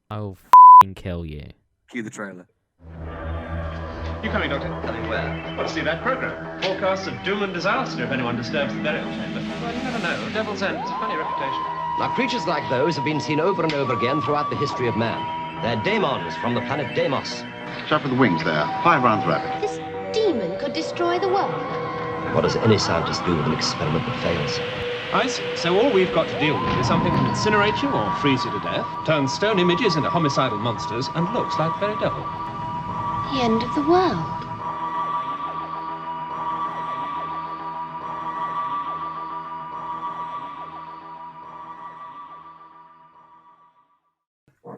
I'll kill you. Cue the trailer. You coming, Doctor? Coming where? Want to see that program. Forecasts of doom and disaster if anyone disturbs the burial chamber. Well, you never know. Devil's End has a funny reputation. Now, creatures like those have been seen over and over again throughout the history of man. They're Dæmons from the planet Deimos. Chap with the wings there. 5 rounds rapid. This demon could destroy the world. What does any scientist do with an experiment that fails? I see. So all we've got to deal with is something that can incinerate you or freeze you to death, turns stone images into homicidal monsters, and looks like the very devil. The end of the world.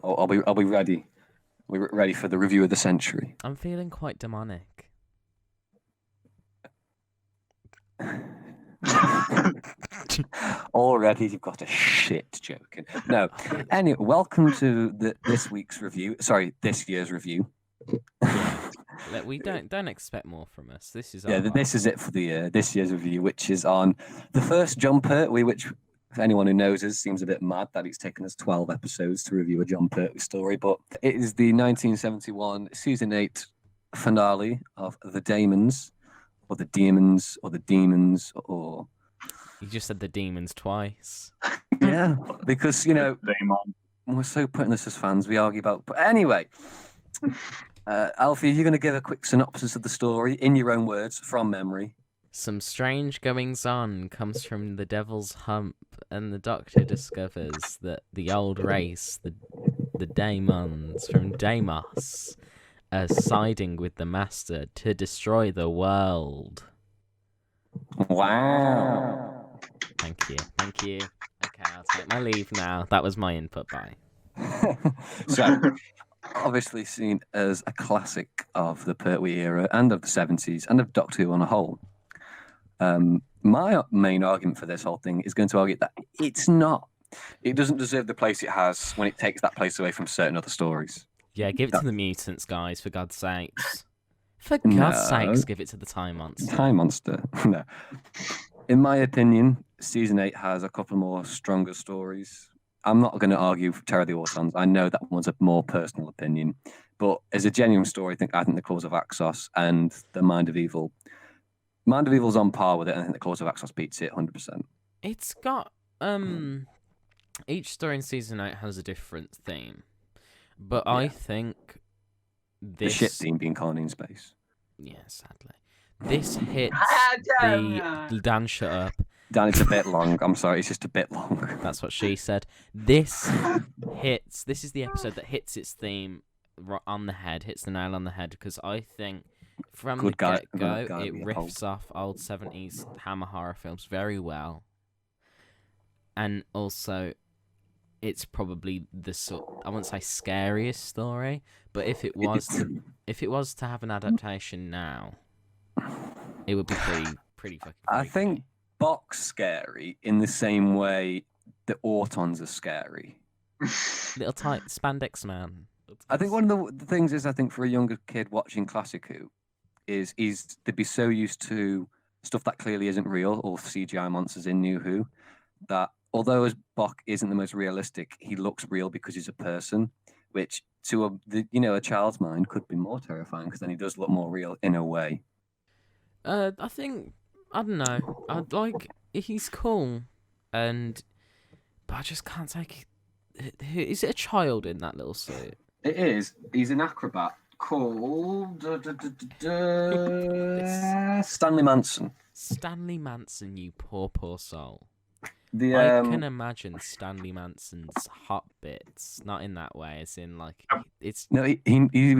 Oh, I'll be ready. We're ready for the review of the century. I'm feeling quite demonic. Already you've got a shit joking. No. Anyway, welcome to this year's review. We don't expect more from us. This is Yeah, our this is it for the this year's review, which is on the first John Pertwee, which, if anyone who knows us, seems a bit mad that it's taken us 12 episodes to review a John Pertwee story, but it is the 1971 season 8 finale of The Dæmons, or The Demons, or The Demons, or... You just said the demons twice. Yeah, because, you know, Dæmon. we're so pointless as fans, we argue about... But anyway, Alfie, you're going to give a quick synopsis of the story, in your own words, from memory. Some strange goings-on comes from the Devil's Hump, and the Doctor discovers that the old race, the Dæmons from Dæmos, are siding with the Master to destroy the world. Wow. Thank you. Okay, I'll take my leave now. That was my input, bye. So, obviously seen as a classic of the Pertwee era and of the 70s and of Doctor Who on a whole. My main argument for this whole thing is going to argue that it doesn't deserve the place it has when it takes that place away from certain other stories. Yeah, give it to the mutants, guys, for God's sakes. For God's sakes, give it to the Time Monster. Time Monster. No. In my opinion, season 8 has a couple more stronger stories. I'm not going to argue for Terror of the Autons. I know that one's a more personal opinion. But as a genuine story, I think the Claws of Axos and the Mind of Evil's on par with it, and I think the Claws of Axos beats it 100%. It's got each story in season 8 has a different theme. But I think The this shit theme being Colony in Space. Yeah, sadly. This hits the Dan, shut up. Dan, it's a bit long. I'm sorry, it's just a bit long. That's what she said. This is the episode that hits its theme on the head, hits the nail on the head, because I think from the get-go, it riffs off old 70s Hammer horror films very well. And also, it's probably the I wouldn't say scariest story, but if it was to have an adaptation now, it would be pretty fucking. I think Bok's scary in the same way the Autons are scary. Little tight spandex man. I think one of the things is, I think for a younger kid watching Classic Who, is they'd be so used to stuff that clearly isn't real, or CGI monsters in New Who, that although as Bok isn't the most realistic, he looks real because he's a person, which to a child's mind could be more terrifying, because then he does look more real in a way. I think, I don't know. He's cool, but I just can't take. Is it a child in that little suit? It is. He's an acrobat called Stanley Manson. Stanley Manson, you poor soul. I can imagine Stanley Manson's hot bits, not in that way, as in it's. No, he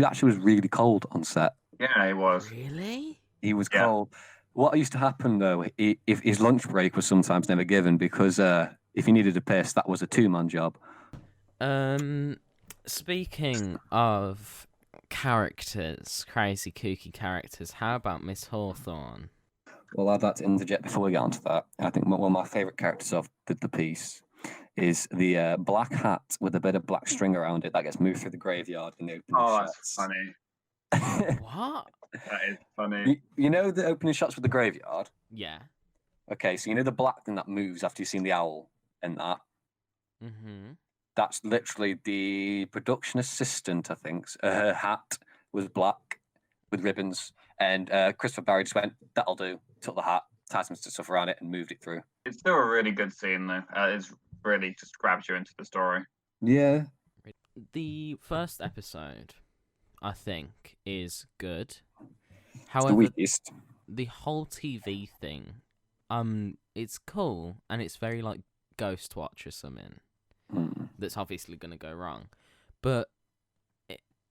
actually was really cold on set. Yeah, he was. Really? He was cold. What used to happen though, if his lunch break was sometimes never given, because if he needed a piss, that was a 2-man job. Speaking of characters, crazy kooky characters, how about Miss Hawthorne? Well, I'd like to interject before we get onto that. I think one of my favourite characters of the piece is the black hat with a bit of black string around it that gets moved through the graveyard in the opening shots. That's funny. What? That is funny. You know the opening shots with the graveyard? Yeah. Okay, so you know the black thing that moves after you've seen the owl and that? Mm-hmm. That's literally the production assistant, I think. Her hat was black with ribbons, and Christopher Barry just went, that'll do, took the hat, tied some stuff around it, and moved it through. It's still a really good scene, though. It's really just grabs you into the story. Yeah. The first episode, I think, is good. It's However, the weakest. the whole TV thing, it's cool, and it's very like Ghost Watch or something. That's obviously going to go wrong. But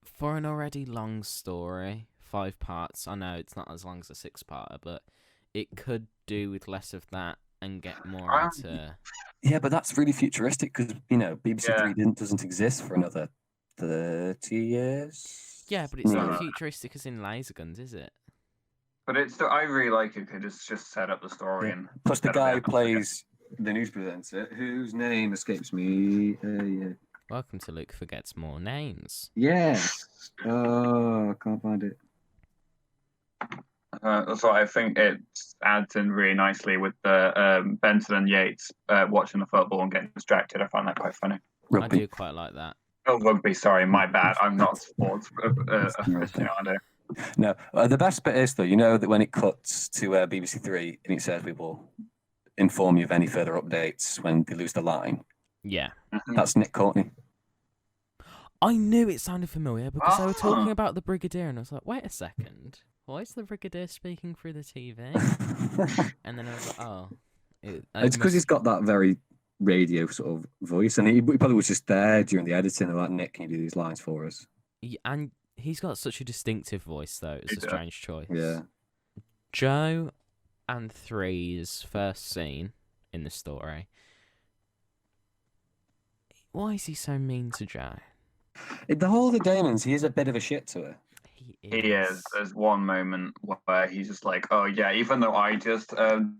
for an already long story, 5 parts, I know it's not as long as a 6-parter, but it could do with less of that and get more into... Yeah, but that's really futuristic because, BBC Three doesn't exist for another 30 years. Yeah, but it's not futuristic as in laser guns, is it? But it's still, I really like it because it's just set up the story. Yeah. And plus the guy who plays the news presenter, whose name escapes me. Welcome to Luke Forgets More Names. Yes. Oh, I can't find it. So I think it adds in really nicely with the Benson and Yates watching the football and getting distracted. I find that quite funny. I do quite like that. Oh, rugby. Sorry, my bad. I'm not a sports aficionado. No, the best bit is though, you know that when it cuts to BBC Three and it says we will inform you of any further updates when they lose the line. Yeah. That's Nick Courtney. I knew it sounded familiar because they were talking about the Brigadier, and I was like, wait a second. Why is the Brigadier speaking through the TV? And then I was like, oh. It's because he's got that very radio sort of voice, and he probably was just there during the editing. And like, Nick, can you do these lines for us? Yeah, and he's got such a distinctive voice, though. It's a strange choice. Yeah. Joe and Three's first scene in the story. Why is he so mean to Joe? The whole of the Dæmons, he is a bit of a shit to her. He is. There's one moment where he's just like, "Oh yeah, even though I just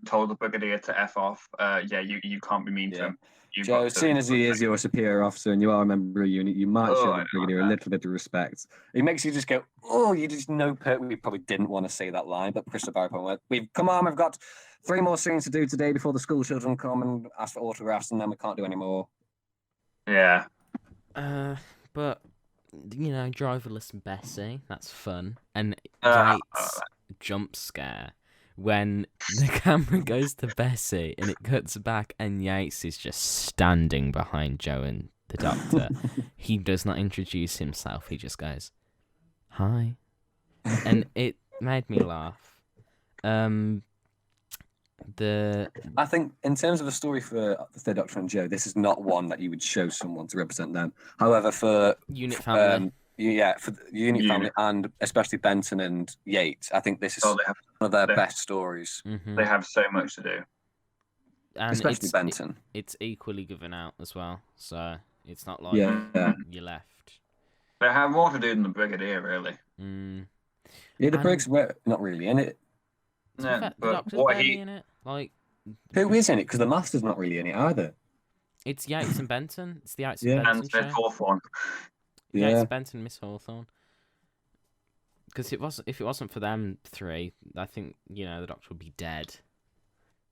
told the Brigadier to f off, yeah, you can't be mean to him." Joe, seeing as he is your superior officer and you are a member of a unit, you might show the Brigadier a little bit of respect. It makes you just go, "Oh, you just know." We probably didn't want to say that line, but Christopher Barrymore went, "We've got 3 more scenes to do today before the school children come and ask for autographs, and then we can't do any more." Yeah. But you know, driverless Bessie, that's fun. And Yates' jump scare when the camera goes to Bessie and it cuts back and Yates is just standing behind Joe and the Doctor. He does not introduce himself. He just goes, "Hi," and it made me laugh. I think in terms of a story for the Third Doctor and Joe, this is not one that you would show someone to represent them. However, for Unit family, for the Unit family and especially Benton and Yates, I think this is one of their best stories. Mm-hmm. They have so much to do, and especially Benton. It's equally given out as well, so it's not like you left. They have more to do than the Brigadier, really. Yeah, the Brigs were not really in it. No, the Doctor's barely in it. Like, who is in it? Because the Master's not really in it either. It's Yates and Benton. It's the Yates and Benton show. And Miss Hawthorne. Yates and Benton, Miss Hawthorne. Because if it wasn't for them 3, I think the Doctor would be dead.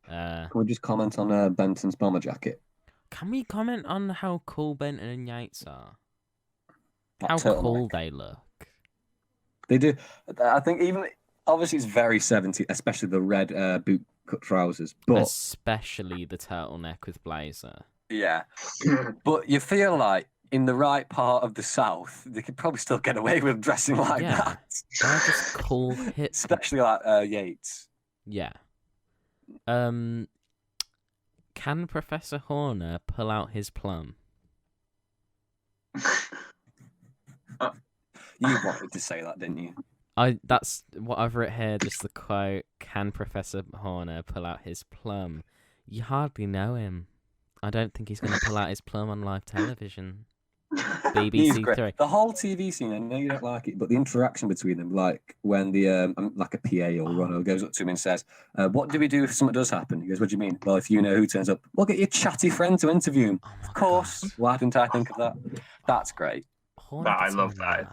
Can we just comment on Benton's bomber jacket? Can we comment on how cool Benton and Yates are? How cool they look. They do. I think even. Obviously, it's very 70s, especially the red boot-cut trousers. But especially the turtleneck with blazer. Yeah. But you feel like in the right part of the South, they could probably still get away with dressing like that. They're just cool hip. Especially like Yates. Yeah. Can Professor Horner pull out his plum? You wanted to say that, didn't you? That's what I've written here, just the quote, "Can Professor Horner pull out his plum?" You hardly know him. I don't think he's going to pull out his plum on live television. BBC 3. The whole TV scene, I know you don't like it, but the interaction between them, like when the like a PA or Ronald goes up to him and says, "What do we do if something does happen?" He goes, "What do you mean?" "Well, if you know who turns up, we'll get your chatty friend to interview him." Of course. God. Why didn't I think of that? That's great. I love that.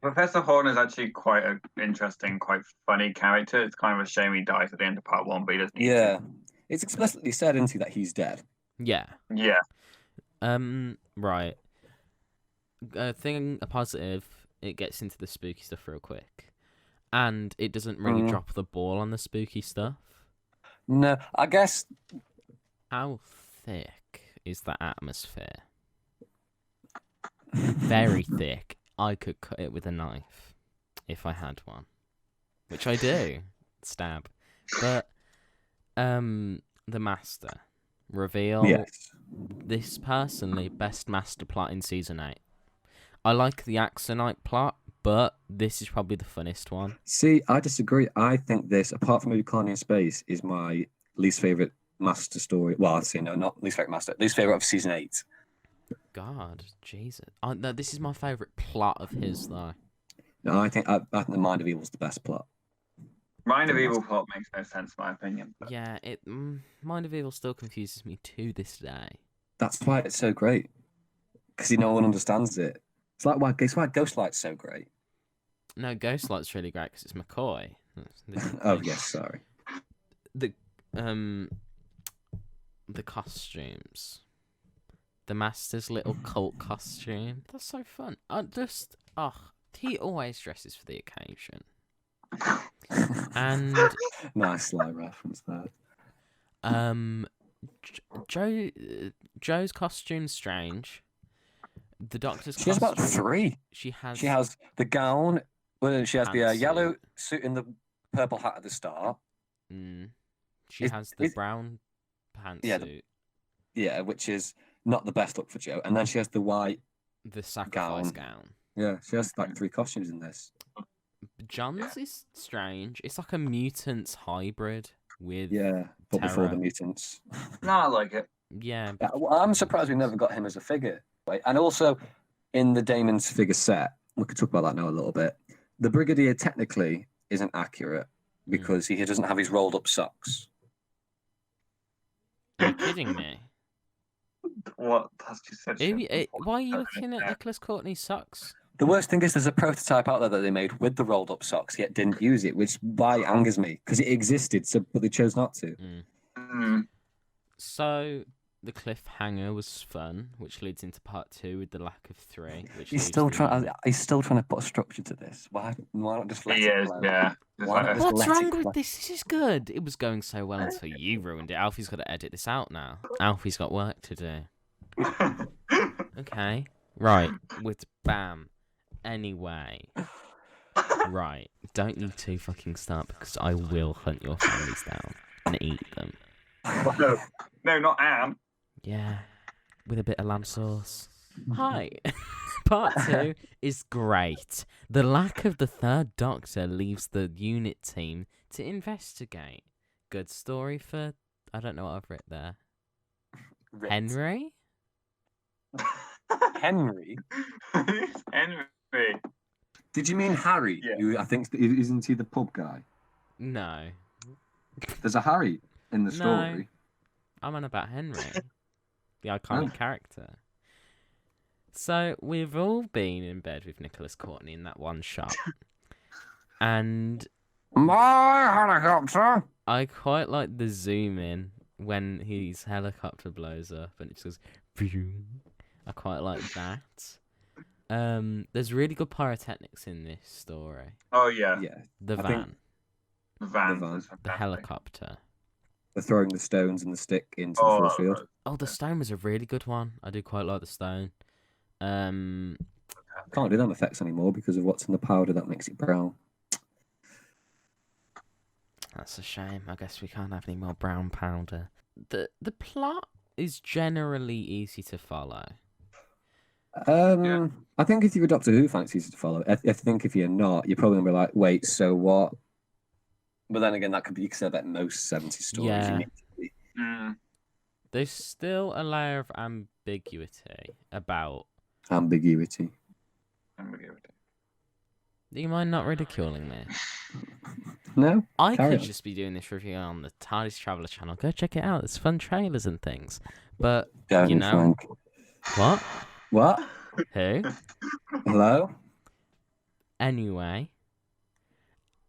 Professor Horn is actually quite an interesting, quite funny character. It's kind of a shame he dies at the end of part 1, but he doesn't need to. It's explicitly said, isn't he, that he's dead? Yeah. Yeah. Right. A positive, it gets into the spooky stuff real quick. And it doesn't really drop the ball on the spooky stuff. No, I guess... How thick is the atmosphere? Very thick. I could cut it with a knife if I had one, which I do. Stab. But the Master reveal. Yes. This personally best Master plot in season 8. I like the Axonite plot, but this is probably the funnest one. See, I disagree. I think this, apart from maybe Colony in Space, is my least favorite Master story. Well, I'd say no, not least favorite Master. Least favorite of season 8. God, Jesus! No, this is my favorite plot of his, though. No, I think the Mind of Evil is the best plot. Mind of Evil plot makes no sense, in my opinion. But... Yeah, Mind of Evil still confuses me to this day. That's why it's so great, because no one understands it. It's why Ghostlight's so great. No, Ghostlight's really great because it's McCoy. Oh yes, sorry. The costumes. The Master's little cult costume. That's so fun. He always dresses for the occasion. And Nice sly reference there. Joe's costume's strange. The Doctor's She has costume. about 3. She has the gown. Well, she has the Pantsuit. yellow suit and the purple hat at the start. She Is- has the is- brown pantsuit. Yeah, Yeah, which is not the best look for Joe. And then she has the white. The sacrifice gown. Yeah, she has like 3 costumes in this. John's is strange. It's like a mutant's hybrid with Yeah, but before Terror. the mutants. No, I like it. Yeah. Yeah, well, I'm surprised we never got him as a figure. Right? And also, in the Dæmons figure set, we could talk about that now a little bit. The Brigadier technically isn't accurate because he doesn't have his rolled up socks. Are you kidding me? What? That's just such Why are you looking at Nicholas Courtney's socks? The worst thing is there's a prototype out there that they made with the rolled up socks, yet didn't use it, which why angers me because it existed, but they chose not to. So the cliffhanger was fun, which leads into part 2 with the lack of 3. Which He's still trying. He's still trying to put a structure to this. Why not just let He it is, flow? yeah. Why not just What's let wrong it with flow? this? This is good. It was going so well until you ruined it. Alfie's got to edit this out now. Alfie's got work to do. Okay. Right. With bam. Anyway. Right. Don't you two fucking start because I will hunt your families down and eat them. No, not Anne. Yeah. With a bit of lamb sauce. Hi. Part 2 is great. The lack of the third Doctor leaves the unit team to investigate. Good story for... I don't know what I've written there. Henry? Henry? Henry. Did you mean Harry? Yeah. Who I think isn't he the pub guy? No. There's a Harry in the No. story. I'm on about Henry. The iconic character. So, we've all been in bed with Nicholas Courtney in that one shot. And My helicopter. I quite like the zoom in when his helicopter blows up and it just goes... Vroom. I quite like that. There's really good pyrotechnics in this story. Oh, yeah. Yeah. The I van, think The van. The van. is the fantastic. helicopter. They're throwing the stones and the stick into the Oh, force field. Oh, the stone was a really good one. I do quite like the stone. Can't do them effects anymore because of what's in the powder that makes it brown. That's a shame. I guess we can't have any more brown powder. The plot is generally easy to follow. I think if you're a Doctor Who fan, it's easy to follow. I think if you're not, you're probably gonna be like, wait, so what? But then again, that could be you could say about most 70s stories. Yeah. You need to be- There's still a layer of ambiguity about... ambiguity. Do you mind not ridiculing me? No? I Carry could on. just be doing this review on the TARDIS Traveller channel. Go check it out. There's fun trailers and things. But, Don't, you know... Frank. What? What? Who? Hello? Anyway,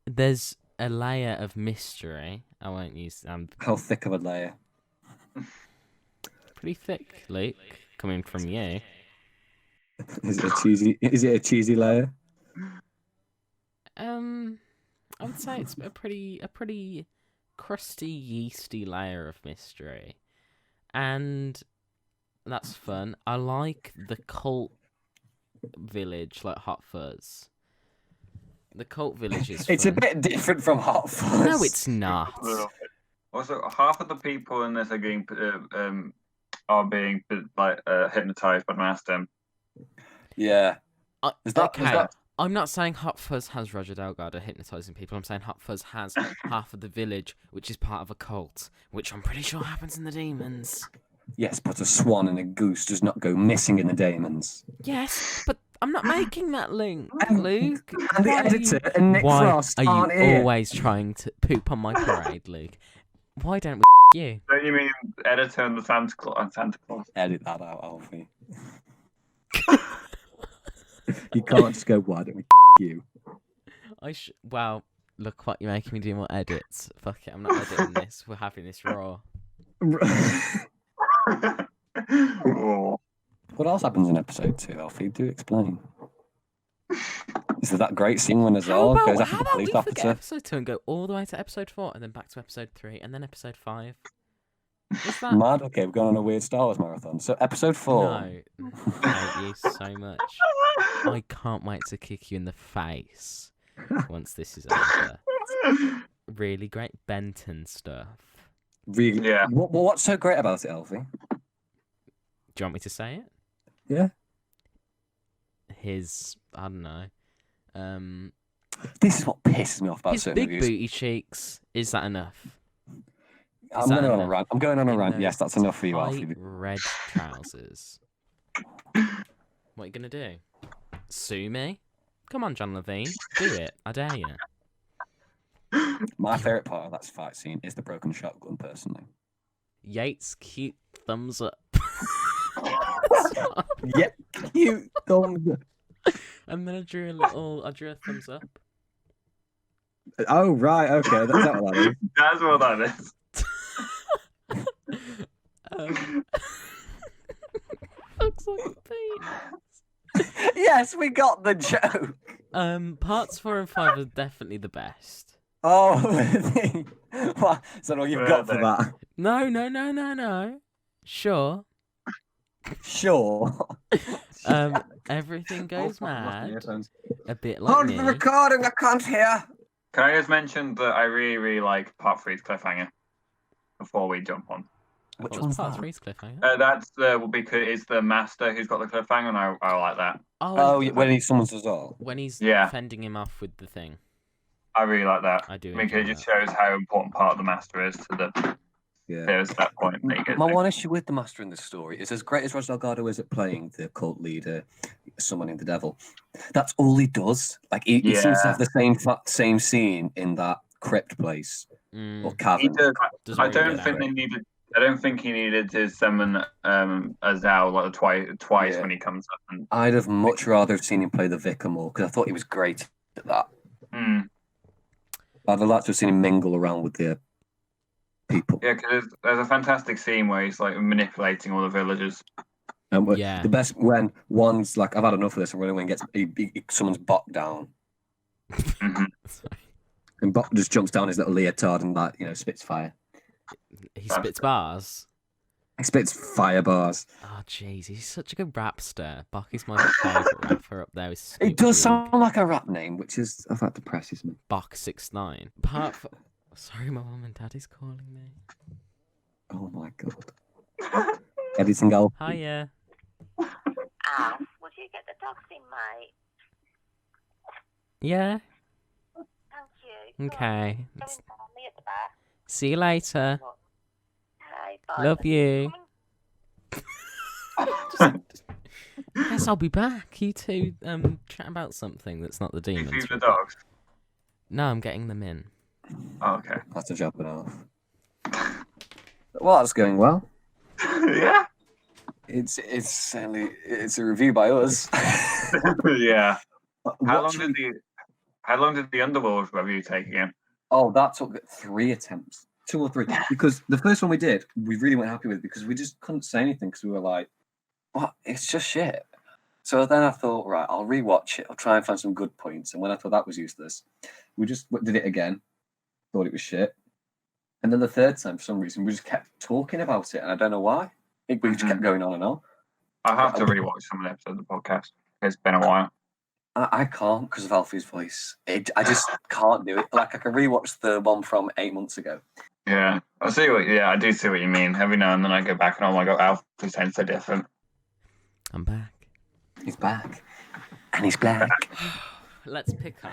there's a layer of mystery. I won't use... How thick of a layer? pretty thick, Luke, coming from you. Is it a cheesy layer? I would say it's a pretty crusty, yeasty layer of mystery, and that's fun. I like the cult village, like Hot Fuzz. The cult village is. It's a fun. bit different from Hot Fuzz. No, it's not. Also, half of the people in this are being hypnotized by Master. Yeah. Is that- okay. is that- I'm not saying Hot Fuzz has Roger Delgado hypnotizing people. I'm saying Hot Fuzz has half of the village, which is part of a cult, which I'm pretty sure happens in the Demons. Yes, but a swan and a goose does not go missing in the Dæmons. Yes, but I'm not making that link, Luke. And the Why are editor you- and Nick Why Frost are you aren't here. always trying to poop on my parade, Luke? Why don't we you? Don't you mean editor and the Santa Claus? Edit that out, Alfie. You can't just go, why don't we you? Wow, look what you're making me do more edits. Fuck it, I'm not editing this. We're having this raw. Oh. What else happens in episode 2, Alfie? Do explain. Is there that great scene when Azal goes after the police we forget officer? episode 2 and go all the way to episode 4 and then back to episode 3 and then episode 5? Is that... Mad? Okay, we're going on a weird Star Wars marathon. So episode 4. No, I hate you so much. I can't wait to kick you in the face once this is over. Really great Benton stuff. Really? Yeah. What's so great about it, Alfie? Do you want me to say it? Yeah. I don't know. This is what pisses me off about His certain big reviews. booty cheeks. Is that enough? I'm that going on a enough? rant. I'm going on a In rant. those Yes, that's enough for you, tight Alfie. red trousers. What are you gonna do? Sue me? Come on, John Levine. Do it. I dare you. My favourite part of that fight scene is the broken shotgun, personally. Yates, cute thumbs up. Yeah, cute thumbs up. And then I drew a thumbs up. Oh, right, okay, that's not what that is. That's what that is. Looks like a penis. Yes, we got the joke. Parts 4 and 5 are definitely the best. Oh, what? Is that all you've got for that? No. Sure. Sure. Everything goes mad. A bit Hold like the me. recording, I can't hear. Can I just mention that I really, really like part 3's cliffhanger before we jump on? Which What one's was part that? 3's cliffhanger? That's because it's the master who's got the cliffhanger, and I like that. Oh, yeah, when he summons us all. When he's Yeah. fending him off with the thing. I really like that. I do Because enjoy it just shows how important part of the master is to the Yeah. there's that point. That you get My to. one issue with the Master in this story is as great as Roger Delgado is at playing the cult leader, summoning the devil, that's all he does. Like, he seems to have the same scene in that crypt place or Mm, He cavern. does. doesn't I really don't get think out. they needed. I don't think he needed to summon Azal like twice Yeah. when he comes up. And I'd have much rather have seen him play the vicar more because I thought he was great at that. I'd have liked to have seen him mingle around with the people. yeah, because there's a fantastic scene where he's like manipulating all the villagers. And Yeah. the best when one's like, I've had enough of this, and when he summons Bok down, Mhm. and Bok just jumps down his little leotard and spits fire. He spits bars. He spits fire bars. Oh, jeez, he's such a good rapster. Bach is my favourite rapper up there. With It does sound like a rap name, which is that depresses me. Bach69. Sorry, my mum and daddy's calling me. Oh my god. Editing Al. Hiya. Alf, would you get the taxi, mate? Yeah. Thank you. Okay. Go and find me at the back. See you later. Hey, bye. Love you. Yes, I'll be back. You two chat about something that's not the You demons. feed the dogs. No, I'm getting them in. Oh, okay. That's a job enough. Well, that's going well. Yeah. It's a review by us. Yeah. How Watch- long did the Underworld review take again? Oh, that took 3 attempts. 2 or 3. Because the first one we did, we really weren't happy with because we just couldn't say anything because we were like, what? It's just shit. So then I thought, right, I'll rewatch it. I'll try and find some good points. And when I thought that was useless, we just did it again. Thought it was shit. And then the third time, for some reason, we just kept talking about it. And I don't know why. We just kept going on and on. I have to rewatch some of the episodes of the podcast. It's been a while. I can't because of Alfie's voice. I just can't do it. Like, I can rewatch the one from 8 months ago. Yeah. I do see what you mean. Every now and then I go back and oh my god, Alfie sounds so different. I'm back. He's back. And he's black. Let's pick up.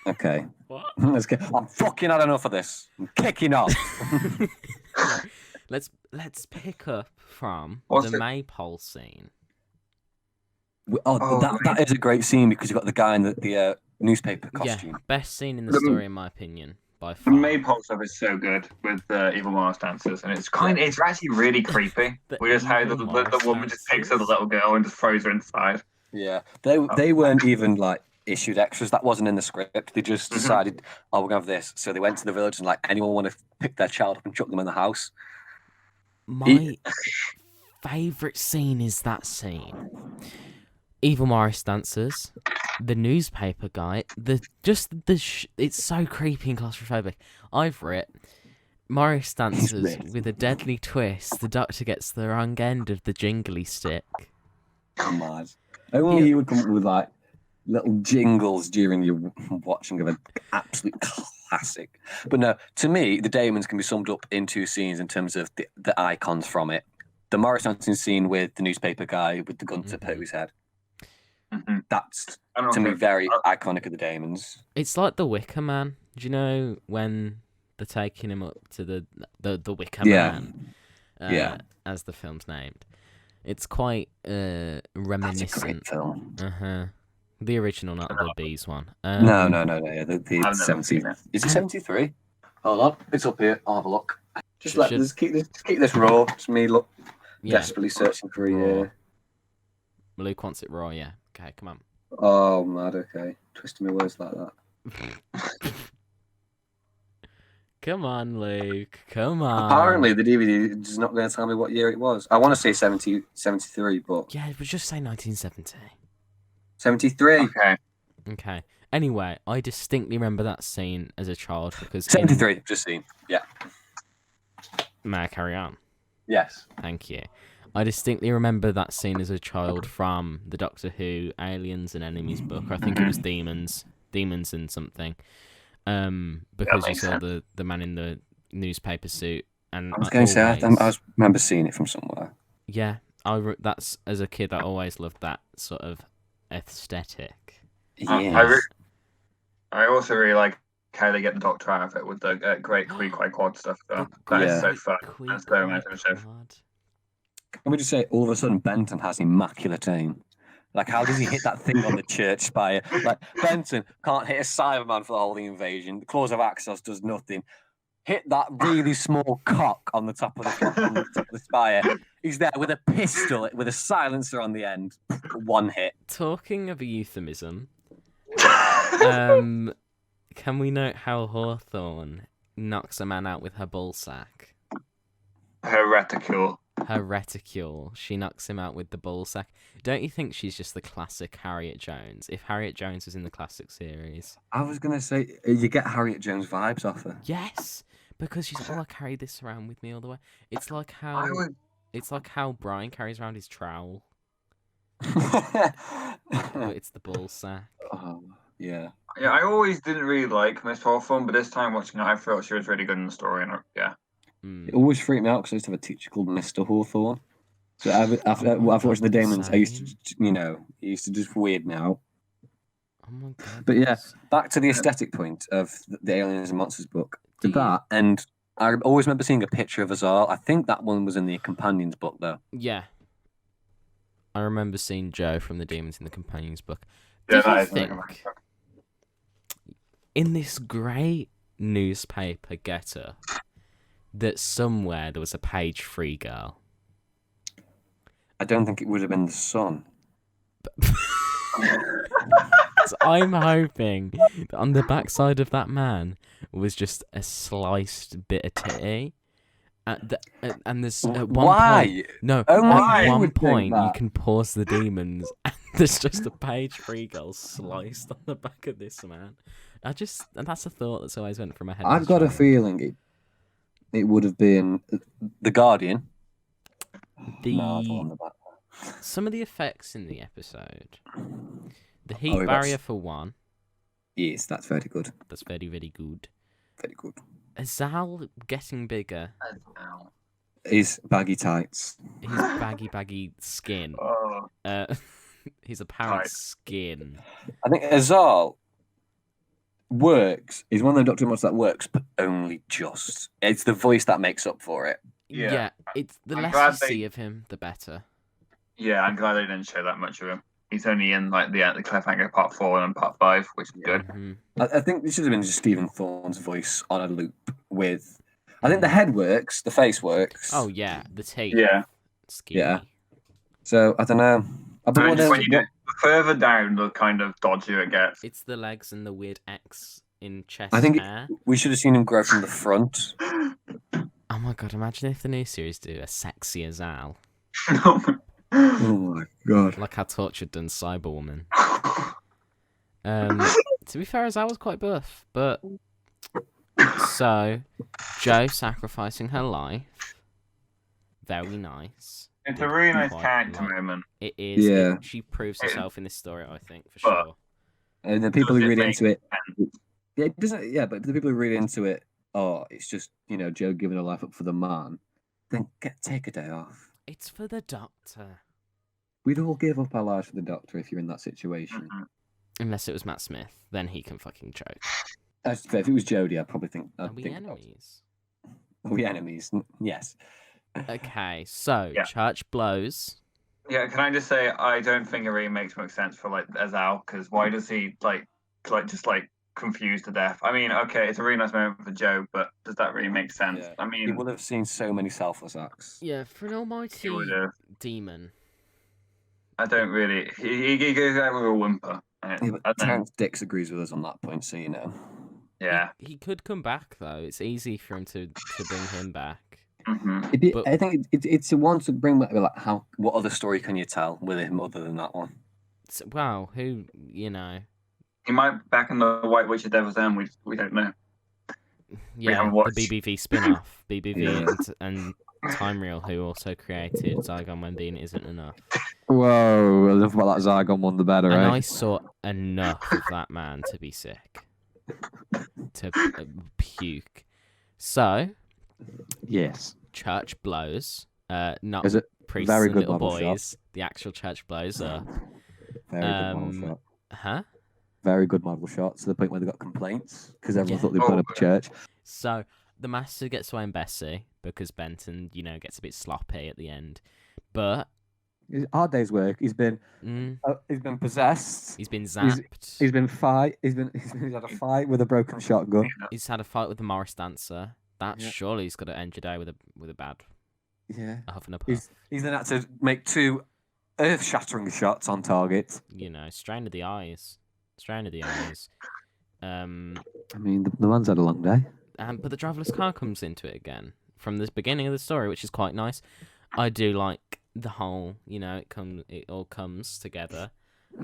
Okay. What? Let's get. I'm fucking had enough of this. I'm kicking off. Let's pick up from What's the it? maypole scene. That is a great scene because you've got the guy in the newspaper costume. Yeah, best scene in the story in my opinion, by The far. Maypole stuff is so good with Evil Morris dancers, and it's actually really creepy. The We just how the Evil Morris woman just takes her the dancers. little girl and just throws her inside. Yeah. They weren't even like issued extras. That wasn't in the script. They just decided, oh, we're gonna have this. So they went to the village and like, anyone want to pick their child up and chuck them in the house? My favourite scene is that scene. Evil Morris dancers, the newspaper guy, it's so creepy and claustrophobic. I've writ Morris dancers with a deadly twist. The Doctor gets the wrong end of the jingly stick. Come on. Only he would come up with like little jingles during your watching of an absolute classic. But no, to me, the Dæmons can be summed up in two scenes in terms of the icons from it. The Morris dancing scene with the newspaper guy with the gun to Pertwee's head. That's, to me, very iconic of the Dæmons. It's like the Wicker Man. Do you know when they're taking him up to the Wicker Man? As the film's named. It's quite reminiscent. That's a great film. The original, not the Bees one. No. Yeah, the 70. Is it 73? Hold on, it's up here. I'll have a look. Just keep this raw. It's me desperately searching for a year. Luke wants it raw, yeah. Okay, come on. Oh, mad, okay. Twisting my words like that. Come on, Luke. Come on. Apparently, the DVD is not going to tell me what year it was. I want to say 73, but... Yeah, but just say 1970. 73. Okay. Anyway, I distinctly remember that scene as a child because... 73, just seen. Yeah. May I carry on? Yes. Thank you. I distinctly remember that scene as a child from the Doctor Who Aliens and Enemies book. I think it was Dæmons and something. Because you saw the man in the newspaper suit. And I was going to say, I remember seeing it from somewhere. Yeah, that's as a kid, I always loved that sort of aesthetic. Yeah. I also really like how they get the Doctor out of it with the great Queequeg Quad stuff. That is so fun. That's so imaginative. Can we just say, all of a sudden, Benton has immaculate aim? Like, how does he hit that thing on the church spire? Like, Benton can't hit a Cyberman for the whole invasion. The Claws of Axos does nothing. Hit that really small cock on the top of the spire. He's there with a pistol, with a silencer on the end. One hit. Talking of a euphemism, can we note how Hawthorne knocks a man out with her ballsack? Her reticule. Her reticule. She knocks him out with the ballsack. Don't you think she's just the classic Harriet Jones? If Harriet Jones was in the classic series. I was going to say, you get Harriet Jones vibes off her. Yes, because she's like, I carry this around with me all the way. It's like how Brian carries around his trowel. But it's the ballsack. Oh, yeah. Yeah, I always didn't really like Miss Hawthorne, but this time watching it, I felt she was really good in the story. And yeah. It always freaked me out because I used to have a teacher called Mr. Hawthorne. So after watched the Dæmons, I used to, it used to just weird me out. Oh my god. But yeah, back to the aesthetic point of the Aliens and Monsters book. And I always remember seeing a picture of Azal. I think that one was in the Companions book, though. Yeah. I remember seeing Joe from the Dæmons in the Companions book. Yeah, Do you think, in this great newspaper getter, that somewhere there was a page 3 girl? I don't think it would have been the Sun. So I'm hoping that on the backside of that man was just a sliced bit of titty. And there's at one point, at one point you can pause the Dæmons and there's just a page 3 girl sliced on the back of this man. That's a thought that's always went through my head. I've got a feeling it would have been the Guardian. Some of the effects in the episode. The heat barrier for one. Yes, that's very good. That's very, very good. Very good. Azal getting bigger. His baggy tights. His baggy skin. His apparent skin. I think Azal works. He's one of the Doctor Who that works, but only just. It's the voice that makes up for it. Yeah, it's the less you see of him, the better. Yeah, I'm glad they didn't show that much of him. He's only in like the cliffhanger part 4 and part 5, which is good. Mm-hmm. I think this should have been just Stephen Thorne's voice on a loop with. I think the head works, the face works. Oh yeah, the teeth. Yeah. Skinny. Yeah. So I don't know. When you get further down, the kind of dodgier it gets. It's the legs and the weird X in chest I think hair. we should have seen him grow from the front. Oh my god, imagine if the new series do a sexy as Al. Oh my god. Like how Tortured done Cyberwoman. To be fair, Al was quite buff, but so Jo sacrificing her life, very nice. It's a really nice Quite character like- moment. It is. Yeah. She proves herself in this story, I think, for But- sure. And the people Does who it read make into it, sense? yeah, it doesn't. Yeah, but the people who read into it, oh, it's just Jo giving her life up for the man. Then take a day off. It's for the Doctor. We'd all give up our lives for the Doctor if you're in that situation. Mhm. Unless it was Matt Smith, then he can fucking choke. That's fair. If it was Jodie, I'd probably think. Are we enemies? Are we enemies? Yes. Okay, so Yeah. church blows. Yeah, can I just say I don't think it really makes much sense for Azal, because why does he just confused to death? I mean, okay, it's a really nice moment for Jo, but does that really make sense? Yeah. I He mean, would have seen so many selfless acts. Yeah, for an almighty he would have. demon. I don't really. He goes out with a whimper. Yeah, I but don't- Terrence Dix agrees with us on that point, so you know. yeah. He could come back though. It's easy for him to bring him back. hmm But- I think it's a one to bring back. Like, what other story can you tell with him other than that one? So, wow, who He might back in the White Witch of Devil's End. We don't know. Yeah, haven't the watched. BBV spin-off. BBV Yeah. and Time Reel, who also created Zygon When Being Isn't Enough. Whoa, I love about that Zygon one the better, And right? I saw enough of that man to be sick. To puke. So, Yes. church blows. Not Is it priests very and good little model shot. boys. The actual church blows up. Very good model shot. Huh? Very good model shot to the point where they got complaints because everyone Yeah. thought they'd blown up a church. So, the Master gets away in Bessie because Benton, gets a bit sloppy at the end. But Hard day's work. He's been possessed. he's been zapped. He's been fight. He's had a fight with a broken shotgun. He's had a fight with the Morris dancer. That Yeah. surely's got to end your day with a bad Yeah. huff and a puff. He's then had to make 2 earth-shattering shots on target. Strain of the eyes. Strain of the eyes. I mean, the man's had a long day. But the driverless car comes into it again from the beginning of the story, which is quite nice. I do like the whole, it all comes together,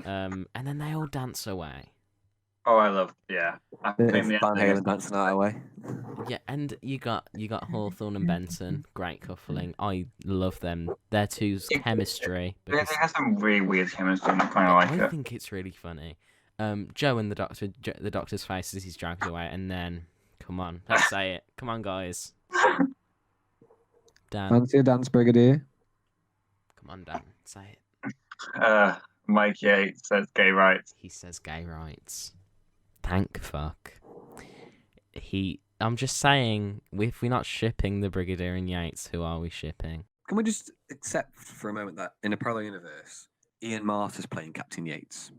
and then they all dance away. Oh, I love. Yeah. I Bit think of the Van ending is- Halen dancing that away. Yeah, and you got Hawthorne and Benson, great coupling. I love them. Their two's chemistry. They Because have some really weird chemistry, and I kind of like I it. think it's really funny. Joe and the Doctor's face as he's dragged away, and then come on, let's say it. Come on, guys. Dan, Fancy a dance, Brigadier? come on, Dan, say it. Mike Yates says gay rights. He says gay rights. Thank fuck. I'm just saying, if we're not shipping the Brigadier and Yates, who are we shipping? Can we just accept for a moment that in a parallel universe, Ian Marter's playing Captain Yates?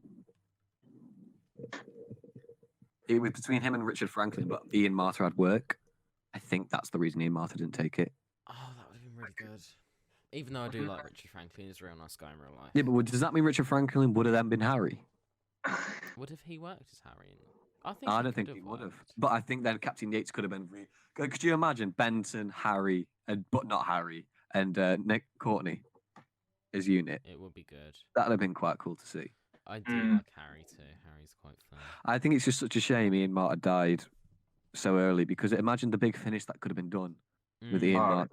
It was between him and Richard Franklin, but Ian Marter had work. I think that's the reason Ian Marter didn't take it. Oh, that would have been really good. Even though I do like Richard Franklin, he's a real nice guy in real life. Yeah, but does that mean Richard Franklin would have then been Harry? Would have he worked as Harry? I don't think he would have. But I think then Captain Yates could have been. Could you imagine Benton, Harry, but not Harry, and Nick Courtney as unit? It would be good. That'd have been quite cool to see. I do like Harry too. Harry's quite fun. I think it's just such a shame Ian Marter died so early because imagine the big finish that could have been done with Ian Oh, Marter.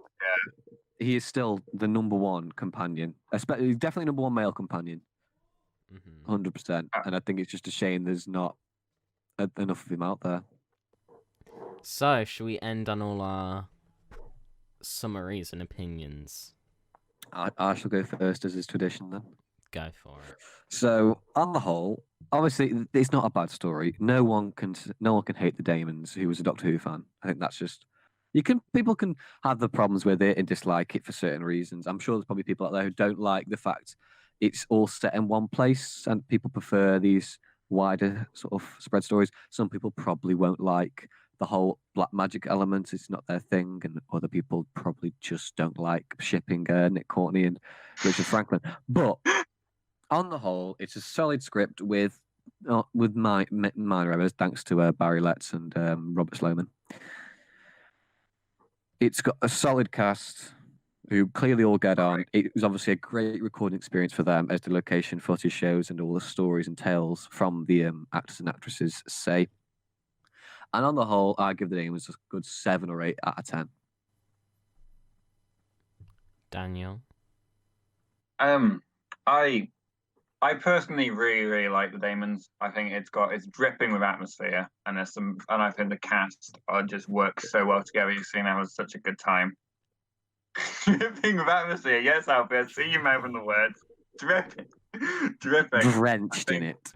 He is still the number one companion, especially definitely number one male companion, 100%. And I think it's just a shame there's not enough of him out there. So, should we end on all our summaries and opinions? I shall go first as is tradition then. Go for it. So, on the whole, obviously, it's not a bad story. No one can hate the Dæmons who was a Doctor Who fan. I think that's just people can have the problems with it and dislike it for certain reasons. I'm sure there's probably people out there who don't like the fact it's all set in one place and people prefer these wider sort of spread stories. Some people probably won't like the whole black magic element. It's not their thing, and other people probably just don't like shipping Nick Courtney and Richard Franklin. But on the whole, it's a solid script with minor errors, thanks to Barry Letts and Robert Sloman. It's got a solid cast who clearly all get on. It was obviously a great recording experience for them, as the location footage shows and all the stories and tales from the actors and actresses say. And on the whole, I give the Dæmons a good 7 or 8 out of 10. Daniel? I personally really like the Dæmons. I think it's dripping with atmosphere, and I think the cast just works so well together. You've seen that was such a good time. Dripping with atmosphere, yes, Alfie. See you mouthing the words. Dripping. Drenched in it.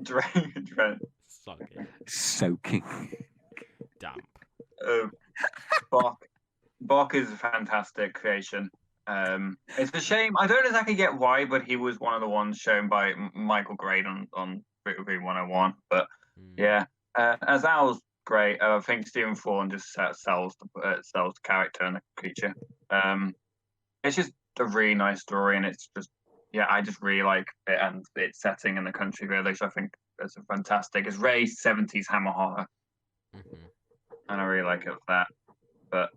Drenched. Soaking. Damp. Bach is a fantastic creation. It's a shame. I don't exactly get why, but he was one of the ones shown by Michael Grade on Movie 101. But yeah, as Al's great. I think Stephen Thorne just sells the character and the creature. It's just a really nice story, and it's just I just really like it and its setting in the country village. I think it's fantastic. It's very 70s Hammer horror, and I really like it for that. But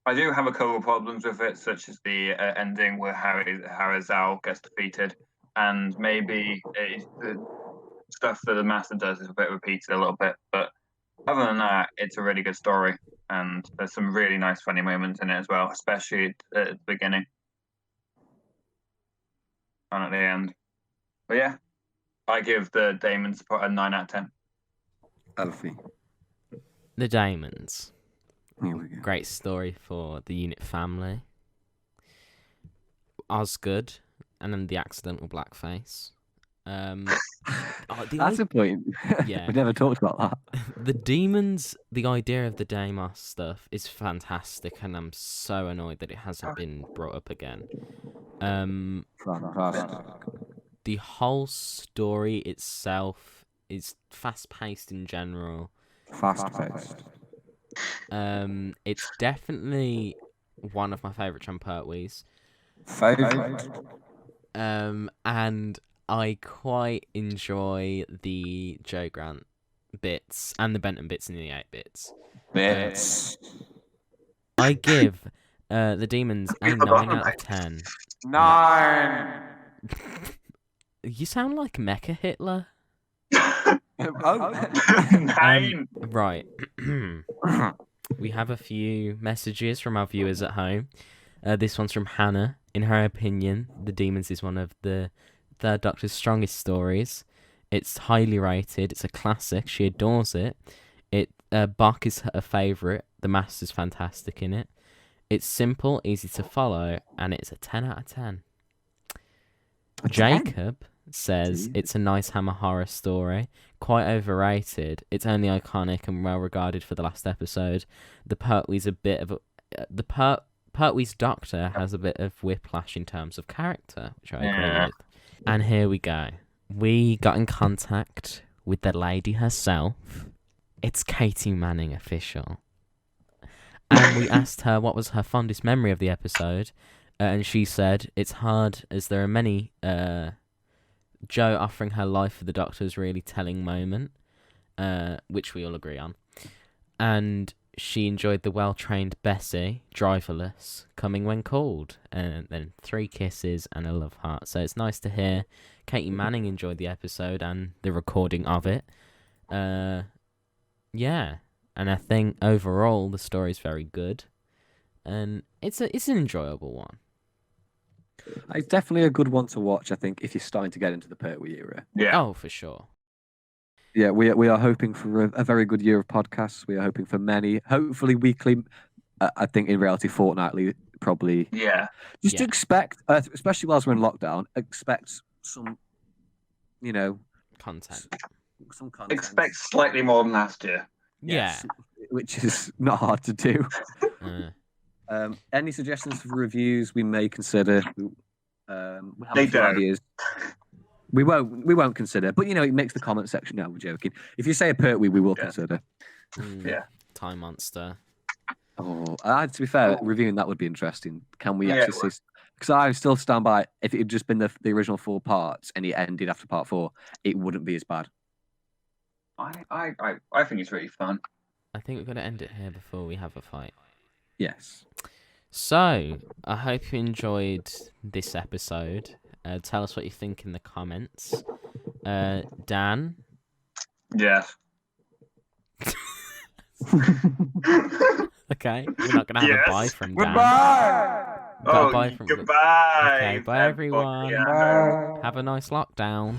I do have a couple of problems with it, such as the ending where Harry Zal gets defeated, and maybe the stuff that the Master does is a bit repeated a little bit. But other than that, it's a really good story, and there's some really nice funny moments in it as well, especially at the beginning and at the end. But yeah, I give the Dæmons a 9 out of 10. Alfie. The Dæmons. Here we go. Great story for the unit family. Osgood, and then the accidental blackface. That's a point. Yeah. We never talked about that. The Dæmons, the idea of the Demos stuff is fantastic, and I'm so annoyed that it hasn't been brought up again. The whole story itself is fast-paced in general. Fast-paced. It's definitely one of my favourite John Pertwees. And I quite enjoy the Joe Grant bits and the Benton bits in the 8-bits. I give the Dæmons a 9 out of 10. 9. You sound like Mecha Hitler. Right. We have a few messages from our viewers at home. This one's from Hannah. In her opinion, The Dæmons is one of the Third Doctor's strongest stories. It's highly rated. It's a classic. She adores it. Bach is her favourite. The Master's fantastic in it. It's simple, easy to follow, and it's a 10 out of 10. Jacob says it's a nice Hammer horror story, quite overrated. It's only iconic and well regarded for the last episode. The Pertwee's Pertwee's Doctor has a bit of whiplash in terms of character, which I agree with. And here we go. We got in contact with the lady herself. It's Katie Manning official. And we asked her what was her fondest memory of the episode, and she said it's hard as there are many. Joe offering her life for the Doctor's really telling moment, which we all agree on. And she enjoyed the well-trained Bessie, driverless, coming when called, and then 3 kisses and a love heart. So it's nice to hear Katie Manning enjoyed the episode and the recording of it. Yeah, and I think overall the story's very good, and it's an enjoyable one. It's definitely a good one to watch, I think, if you're starting to get into the Pertwee era. Yeah. Oh, for sure. Yeah, we are hoping for a very good year of podcasts. We are hoping for many, hopefully weekly. I think in reality, fortnightly, probably. Yeah. Just expect, especially whilst we're in lockdown, expect some, Content. some content. Expect slightly more than last year. Yeah. Which is not hard to do. Any suggestions for reviews we may consider? We have a few ideas. We won't consider, but it makes the comment section. No, we're joking. If you say a Pertwee, we will consider. Yeah. Time Monster. Oh, to be fair, reviewing that would be interesting. Can we actually see? Because I still stand by. If it had just been the original 4 parts and it ended after part 4, it wouldn't be as bad. I think it's really fun. I think we're going to end it here before we have a fight. Yes. So, I hope you enjoyed this episode. Tell us what you think in the comments. Dan? Yes. Okay, we're not going to have a bye from Dan. Goodbye! Got a bye from... Goodbye! Okay, bye everyone. Yeah. Have a nice lockdown.